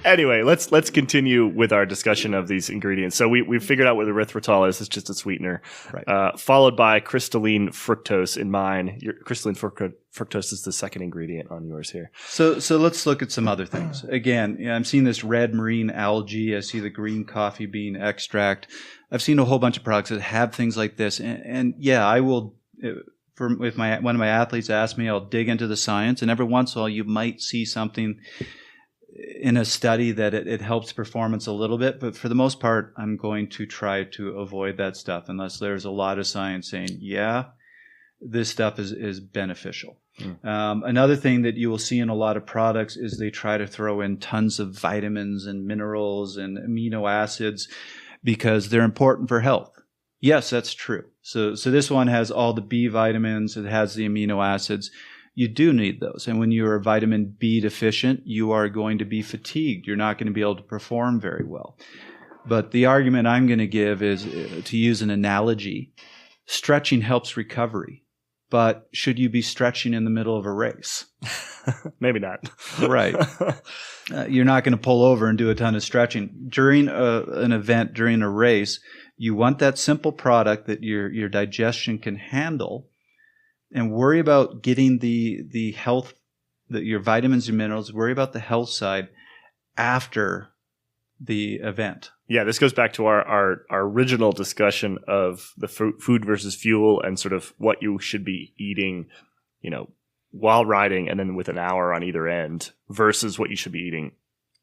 Anyway, let's continue with our discussion of these ingredients. So we figured out what erythritol is. It's just a sweetener, right. Followed by crystalline fructose in mine. Your crystalline fructose is the second ingredient on yours here. So let's look at some other things. Again, I'm seeing this red marine algae. I see the green coffee bean extract. I've seen a whole bunch of products that have things like this. And yeah, I will... If one of my athletes asks me, I'll dig into the science, and every once in a while you might see something in a study that it helps performance a little bit, but for the most part, I'm going to try to avoid that stuff unless there's a lot of science saying, yeah, this stuff is beneficial. Another thing that you will see in a lot of products is they try to throw in tons of vitamins and minerals and amino acids because they're important for health. Yes, that's true. So this one has all the B vitamins. It has the amino acids. You do need those. And when you are vitamin B deficient, you are going to be fatigued. You're not going to be able to perform very well. But the argument I'm going to give is, to use an analogy, stretching helps recovery. But should you be stretching in the middle of a race? Maybe not. Right. You're not going to pull over and do a ton of stretching. During an event, during a race, you want that simple product that your digestion can handle, and worry about getting the health, your vitamins and minerals, worry about the health side after the event. Yeah, this goes back to our original discussion of the food versus fuel and sort of what you should be eating, while riding and then with an hour on either end versus what you should be eating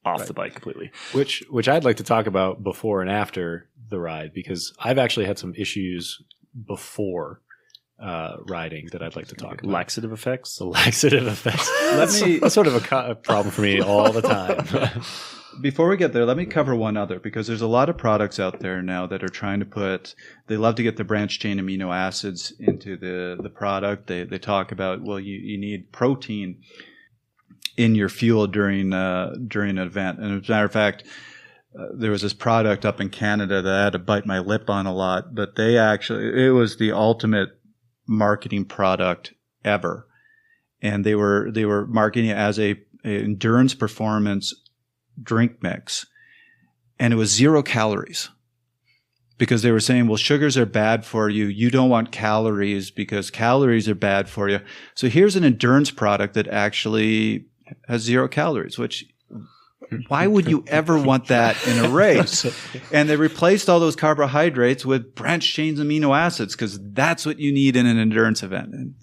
off the bike completely. Which I'd like to talk about before and after the ride, because I've actually had some issues before riding that I'd like to talk about. Laxative effects? The laxative effects. That's sort of a problem for me all the time. Before we get there, let me cover one other, because there's a lot of products out there now that are trying to they love to get the branched chain amino acids into the product. They talk about, well, you need protein in your fuel during an event. And as a matter of fact, there was this product up in Canada that I had to bite my lip on a lot, but it was the ultimate marketing product ever. And they were marketing it as a endurance performance drink mix, and it was 0 calories, because they were saying, well, sugars are bad for you. You don't want calories because calories are bad for you. So here's an endurance product that actually has 0 calories, which why would you ever want that in a race? And they replaced all those carbohydrates with branched chain amino acids, because that's what you need in an endurance event. And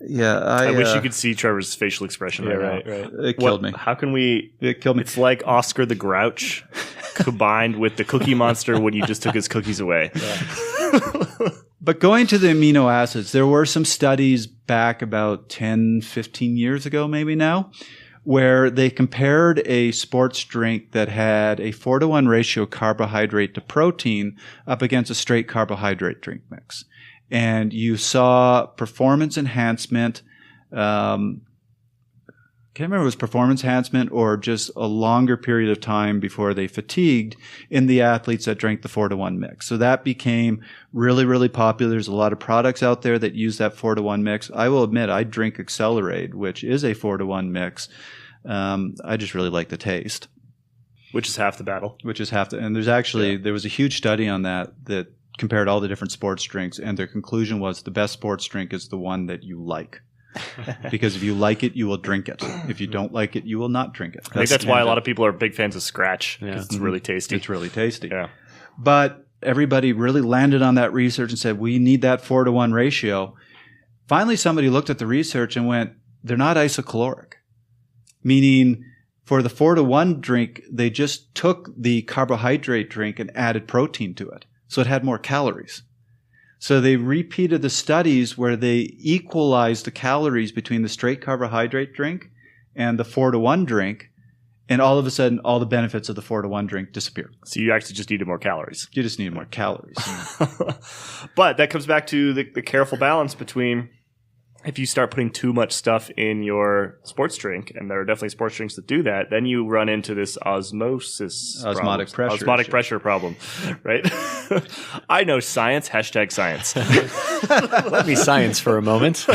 yeah, I wish you could see Trevor's facial expression right now. It killed me. How can we? It killed me. It's like Oscar the Grouch combined with the Cookie Monster when you just took his cookies away. Yeah. But going to the amino acids, there were some studies back about 10, 15 years ago, maybe now, where they compared a sports drink that had a 4-to-1 ratio carbohydrate to protein up against a straight carbohydrate drink mix. And you saw performance enhancement. Can't remember if it was performance enhancement or just a longer period of time before they fatigued in the athletes that drank the 4-to-1 mix. So that became really, really popular. There's a lot of products out there that use that 4-to-1 mix. I will admit, I drink Accelerate, which is a 4-to-1 mix. I just really like the taste. Which is half the battle. And there's actually, there was a huge study on that compared all the different sports drinks, and their conclusion was the best sports drink is the one that you like. Because if you like it, you will drink it. If you don't like it, you will not drink it. I think that's why a lot of people are big fans of Scratch, because it's really tasty. It's really tasty. Yeah. But everybody really landed on that research and said, we need that 4-to-1 ratio. Finally, somebody looked at the research and went, they're not isocaloric. Meaning, for the 4-to-1 drink, they just took the carbohydrate drink and added protein to it. So it had more calories. So they repeated the studies where they equalized the calories between the straight carbohydrate drink and the 4-to-1 drink, and all of a sudden, all the benefits of the 4-to-1 drink disappeared. So you actually just needed more calories. You just needed more calories. But that comes back to the careful balance between, if you start putting too much stuff in your sports drink, and there are definitely sports drinks that do that, then you run into this osmotic pressure problem, right? I know science, #science. Let me science for a moment.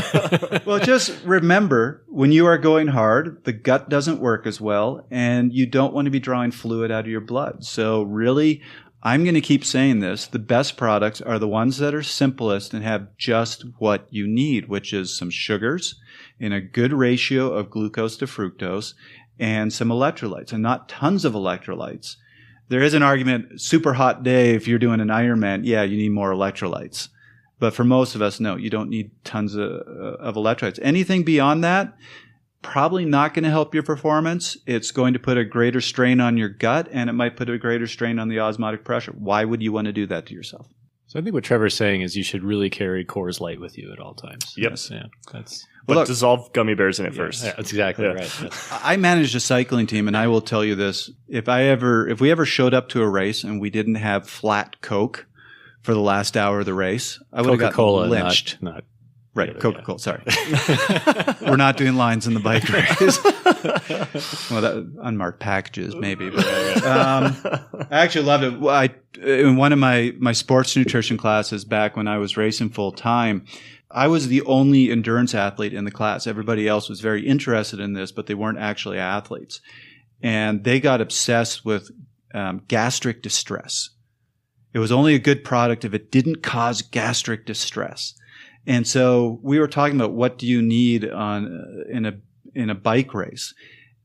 Well, just remember, when you are going hard, the gut doesn't work as well, and you don't want to be drawing fluid out of your blood. So really, I'm going to keep saying this. The best products are the ones that are simplest and have just what you need, which is some sugars in a good ratio of glucose to fructose and some electrolytes, and not tons of electrolytes. There is an argument, super hot day, if you're doing an Ironman, yeah, you need more electrolytes. But for most of us, no, you don't need tons of electrolytes. Anything beyond that, probably not going to help your performance. It's going to put a greater strain on your gut, and it might put a greater strain on the osmotic pressure. Why would you want to do that to yourself? So I think what Trevor's saying is you should really carry Coors Light with you at all times. Yep. Yeah, that's. But look, dissolve gummy bears in it first. Yeah, that's exactly right. Yes. I managed a cycling team, and I will tell you this: if we ever showed up to a race and we didn't have flat Coke for the last hour of the race, I would have got Coca-Cola, lynched. not Right, Coca-Cola. Sorry, we're not doing lines in the bike race. Well, unmarked packages maybe. But, I actually loved it. In one of my sports nutrition classes back when I was racing full time, I was the only endurance athlete in the class. Everybody else was very interested in this, but they weren't actually athletes, and they got obsessed with gastric distress. It was only a good product if it didn't cause gastric distress. And so we were talking about what do you need in a bike race,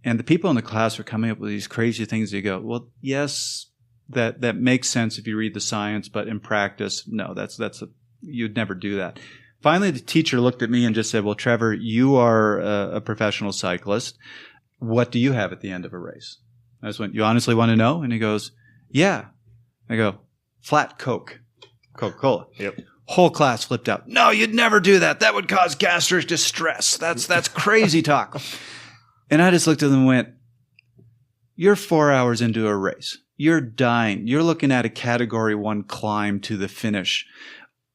and the people in the class were coming up with these crazy things. You go, well, yes, that makes sense if you read the science, but in practice, no, you'd never do that. Finally, the teacher looked at me and just said, well, Trevor, you are a professional cyclist. What do you have at the end of a race? I just went, you honestly want to know? And he goes, yeah. I go, flat Coke, Coca-Cola. Yep. Whole class flipped out. No, you'd never do that. That would cause gastric distress. That's crazy talk. And I just looked at them and went, you're 4 hours into a race. You're dying. You're looking at a category 1 climb to the finish.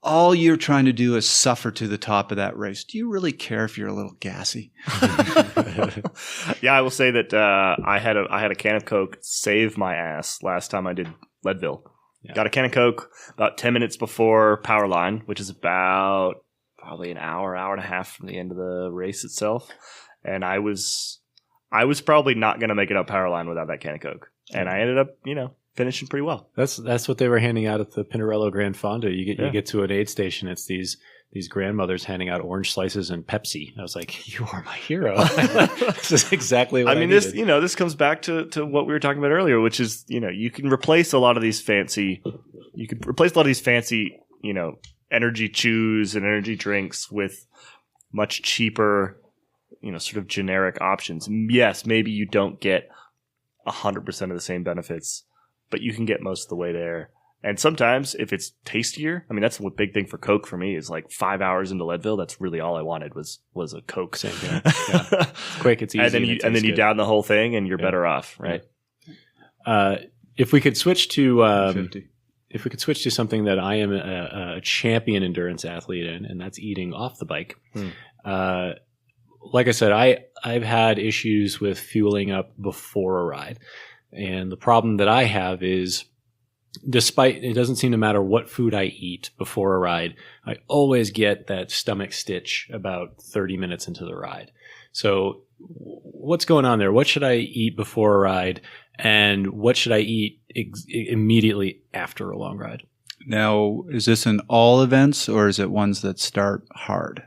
All you're trying to do is suffer to the top of that race. Do you really care if you're a little gassy? Yeah, I will say that I had a can of Coke save my ass last time I did Leadville. Yeah. Got a can of Coke about 10 minutes before Powerline, which is about probably an hour and a half from the end of the race itself. And I was probably not going to make it up Powerline without that can of Coke. And I ended up, finishing pretty well. That's what they were handing out at the Pinarello Grand Fonda. You get to an aid station, it's these grandmothers handing out orange slices and Pepsi. I was like, you are my hero. This is exactly what I needed. This comes back to what we were talking about earlier, which is, you can replace a lot of these fancy, energy chews and energy drinks with much cheaper, sort of generic options. Yes, maybe you don't get 100% of the same benefits, but you can get most of the way there. And sometimes if it's tastier, that's the big thing for Coke for me is like 5 hours into Leadville. That's really all I wanted was a Coke. Same thing. Yeah. It's quick, it's easy. And then you down the whole thing and you're better off, right? If we could switch to something that I am a champion endurance athlete in, and that's eating off the bike. Like I said, I've had issues with fueling up before a ride. And the problem that I have is, despite it doesn't seem to matter what food I eat before a ride, I always get that stomach stitch about 30 minutes into the ride. So what's going on there? What should I eat before a ride? And what should I eat immediately after a long ride? Now, is this in all events or is it ones that start hard?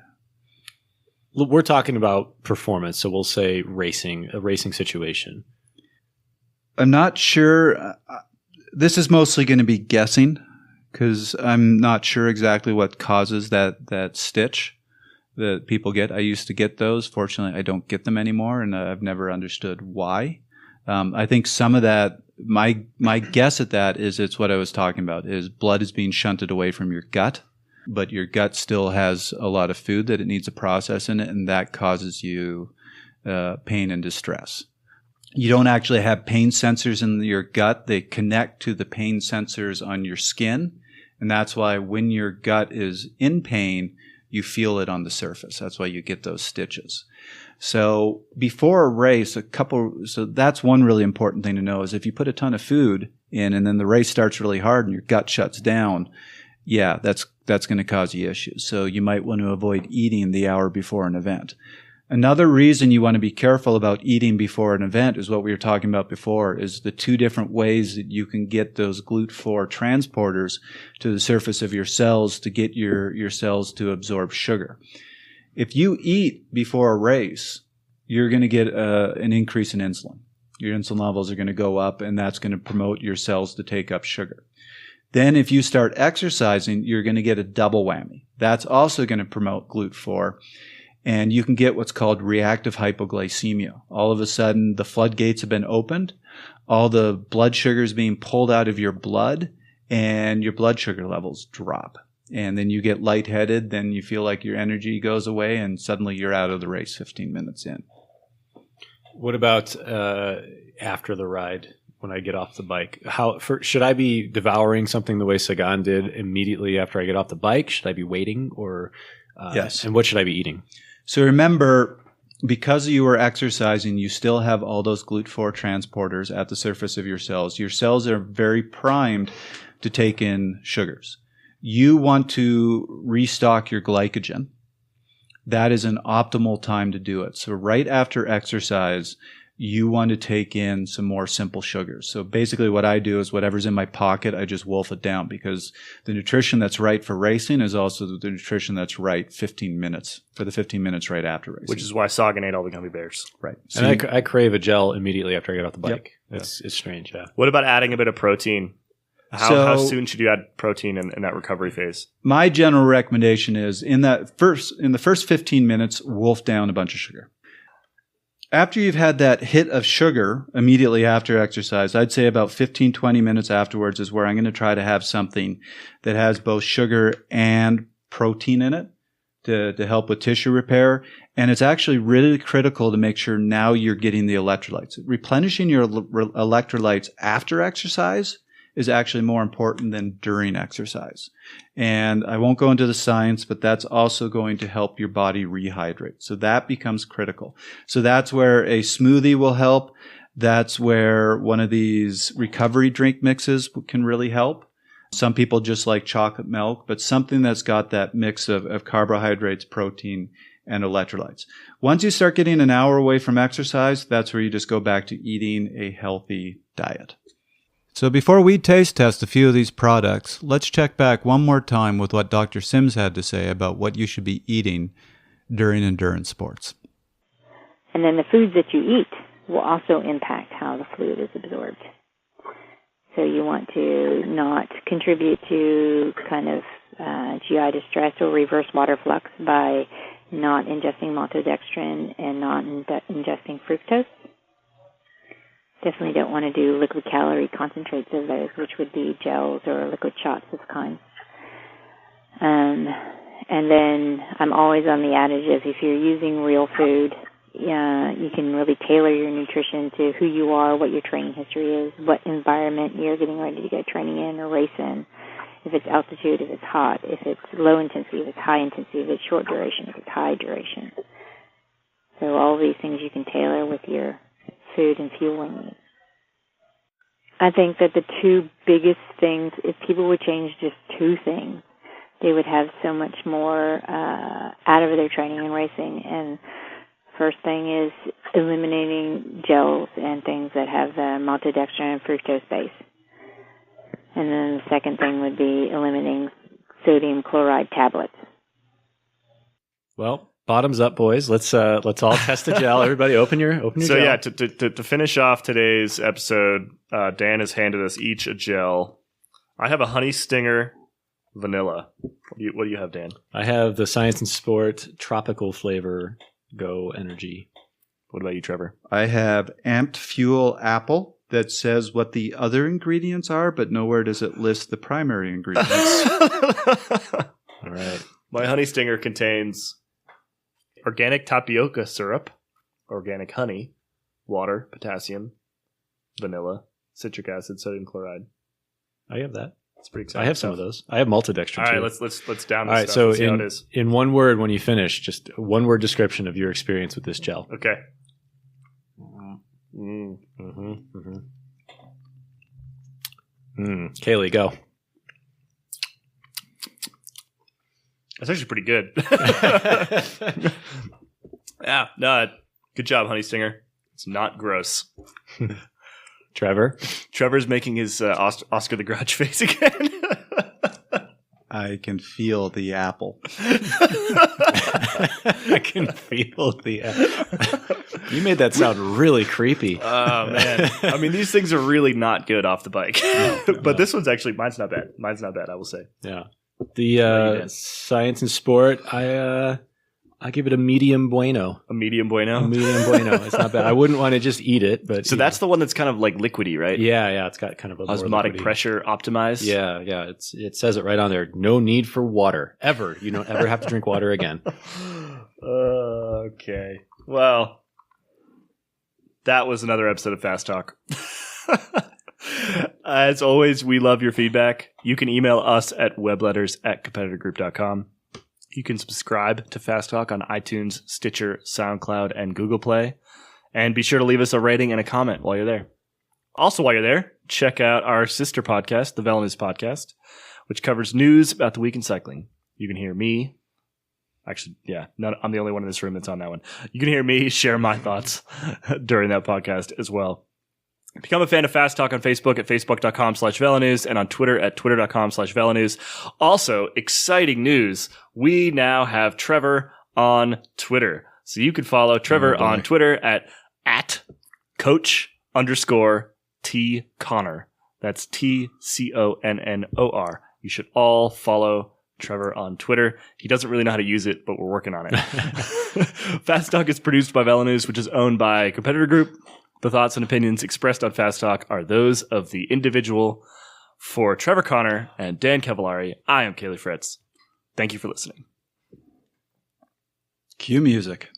We're talking about performance. So we'll say a racing situation. I'm not sure. This is mostly going to be guessing because I'm not sure exactly what causes that stitch that people get. I used to get those. Fortunately, I don't get them anymore, and I've never understood why. I think some of that, my guess at that is it's what I was talking about, is blood is being shunted away from your gut, but your gut still has a lot of food that it needs to process in it, and that causes you pain and distress. You don't actually have pain sensors in your gut. They connect to the pain sensors on your skin. And that's why when your gut is in pain, you feel it on the surface. That's why you get those stitches. So before a race, so that's one really important thing to know is if you put a ton of food in and then the race starts really hard and your gut shuts down, yeah, that's going to cause you issues. So you might want to avoid eating the hour before an event. Another reason you want to be careful about eating before an event is what we were talking about before, is the two different ways that you can get those GLUT4 transporters to the surface of your cells to get your cells to absorb sugar. If you eat before a race, you're going to get an increase in insulin. Your insulin levels are going to go up, and that's going to promote your cells to take up sugar. Then if you start exercising, you're going to get a double whammy. That's also going to promote GLUT4. And you can get what's called reactive hypoglycemia. All of a sudden, the floodgates have been opened, all the blood sugar is being pulled out of your blood, and your blood sugar levels drop. And then you get lightheaded, then you feel like your energy goes away, and suddenly you're out of the race 15 minutes in. What about after the ride? when I get off the bike. Should I be devouring something the way Sagan did immediately after I get off the bike? Should I be waiting, or yes? And what should I be eating? So remember, because you are exercising, you still have all those GLUT4 transporters at the surface of your cells. Your cells are very primed to take in sugars. You want to restock your glycogen. That is an optimal time to do it. So right after exercise, you want to take in some more simple sugars. So basically what I do is whatever's in my pocket, I just wolf it down, because the nutrition that's right for racing is also the nutrition that's right for the 15 minutes right after racing. Which is why Sagan ate all the gummy bears. Right. So And I crave a gel immediately after I get off the bike. Yep. It's strange, yeah. What about adding a bit of protein? How soon should you add protein in that recovery phase? my general recommendation is in the first 15 minutes, wolf down a bunch of sugar. After you've had that hit of sugar immediately after exercise, I'd say about 15, 20 minutes afterwards is where I'm going to try to have something that has both sugar and protein in it to help with tissue repair. And it's actually really critical to make sure now you're getting the electrolytes. Replenishing your electrolytes after exercise is actually more important than during exercise. And I won't go into the science, but that's also going to help your body rehydrate. So that becomes critical. So that's where a smoothie will help. That's where one of these recovery drink mixes can really help. Some people just like chocolate milk, but something that's got that mix of carbohydrates, protein, and electrolytes. Once you start getting an hour away from exercise, that's where you just go back to eating a healthy diet. So before we taste test a few of these products, let's check back one more time with what Dr. Sims had to say about what you should be eating during endurance sports. And then the foods that you eat will also impact how the fluid is absorbed. So you want to not contribute to kind of GI distress or reverse water flux by not ingesting maltodextrin and not ingesting fructose. Definitely don't want to do liquid calorie concentrates of those, which would be gels or liquid shots of kind. And then I'm always on the adage of if you're using real food, you can really tailor your nutrition to who you are, what your training history is, what environment you're getting ready to go training in or race in. If it's altitude, if it's hot, if it's low intensity, if it's high intensity, if it's short duration, if it's high duration. So all these things you can tailor with your food and fueling needs. I think that the two biggest things, if people would change just two things, they would have so much more out of their training and racing. And first thing is eliminating gels and things that have maltodextrin and fructose base. And then the second thing would be eliminating sodium chloride tablets. Well, bottoms up, boys. Let's all test the gel. Everybody, open your So gel. yeah, to finish off today's episode, Dan has handed us each a gel. I have a Honey Stinger vanilla. What do you have, Dan? I have the Science and Sport tropical flavor Go Energy. What about you, Trevor? I have Amped Fuel Apple that says what the other ingredients are, but nowhere does it list the primary ingredients. All right. My Honey Stinger contains organic tapioca syrup, organic honey, water, potassium, vanilla, citric acid, sodium chloride. I have that. It's pretty exciting. I have some of those. I have maltodextrin All right, too. let's down this All right, stuff so and see how it is. in one word, when you finish, just a one-word description of your experience with this gel. Okay. Kaylee, go. That's actually pretty good. Yeah, no, good job, Honey Stinger. It's not gross. Trevor? Trevor's making his Oscar the Grouch face again. I can feel the apple. I can feel the... You made that sound really creepy. Oh, man. I mean, these things are really not good off the bike. But this one's actually, mine's not bad. Mine's not bad, I will say. Yeah. The Science and Sport, I give it a medium bueno. A medium bueno? A medium bueno. It's not bad. I wouldn't want to just eat it, but... So that's the one that's kind of like liquidy, right? Yeah, it's got kind of a osmotic pressure optimized. Yeah. It says it right on there. No need for water. Ever. You don't ever have to drink water again. Okay. Well, that was another episode of Fast Talk. As always, we love your feedback. You can email us at webletters@competitorgroup.com. You can subscribe to Fast Talk on iTunes, Stitcher, SoundCloud, and Google Play. And be sure to leave us a rating and a comment while you're there. Also, while you're there, check out our sister podcast, the Velo News Podcast, which covers news about the week in cycling. You can hear me. Actually, yeah, I'm the only one in this room that's on that one. You can hear me share my thoughts during that podcast as well. Become a fan of Fast Talk on Facebook at facebook.com/VeloNews and on Twitter at twitter.com/VeloNews. Also, exciting news. We now have Trevor on Twitter. So you can follow Trevor on Twitter at coach_T Connor. That's TCONNOR. You should all follow Trevor on Twitter. He doesn't really know how to use it, but we're working on it. Fast Talk is produced by Velo News, which is owned by Competitor Group. The thoughts and opinions expressed on Fast Talk are those of the individual. For Trevor Connor and Dan Cavallari, I am Kaylee Fritz. Thank you for listening. Cue music.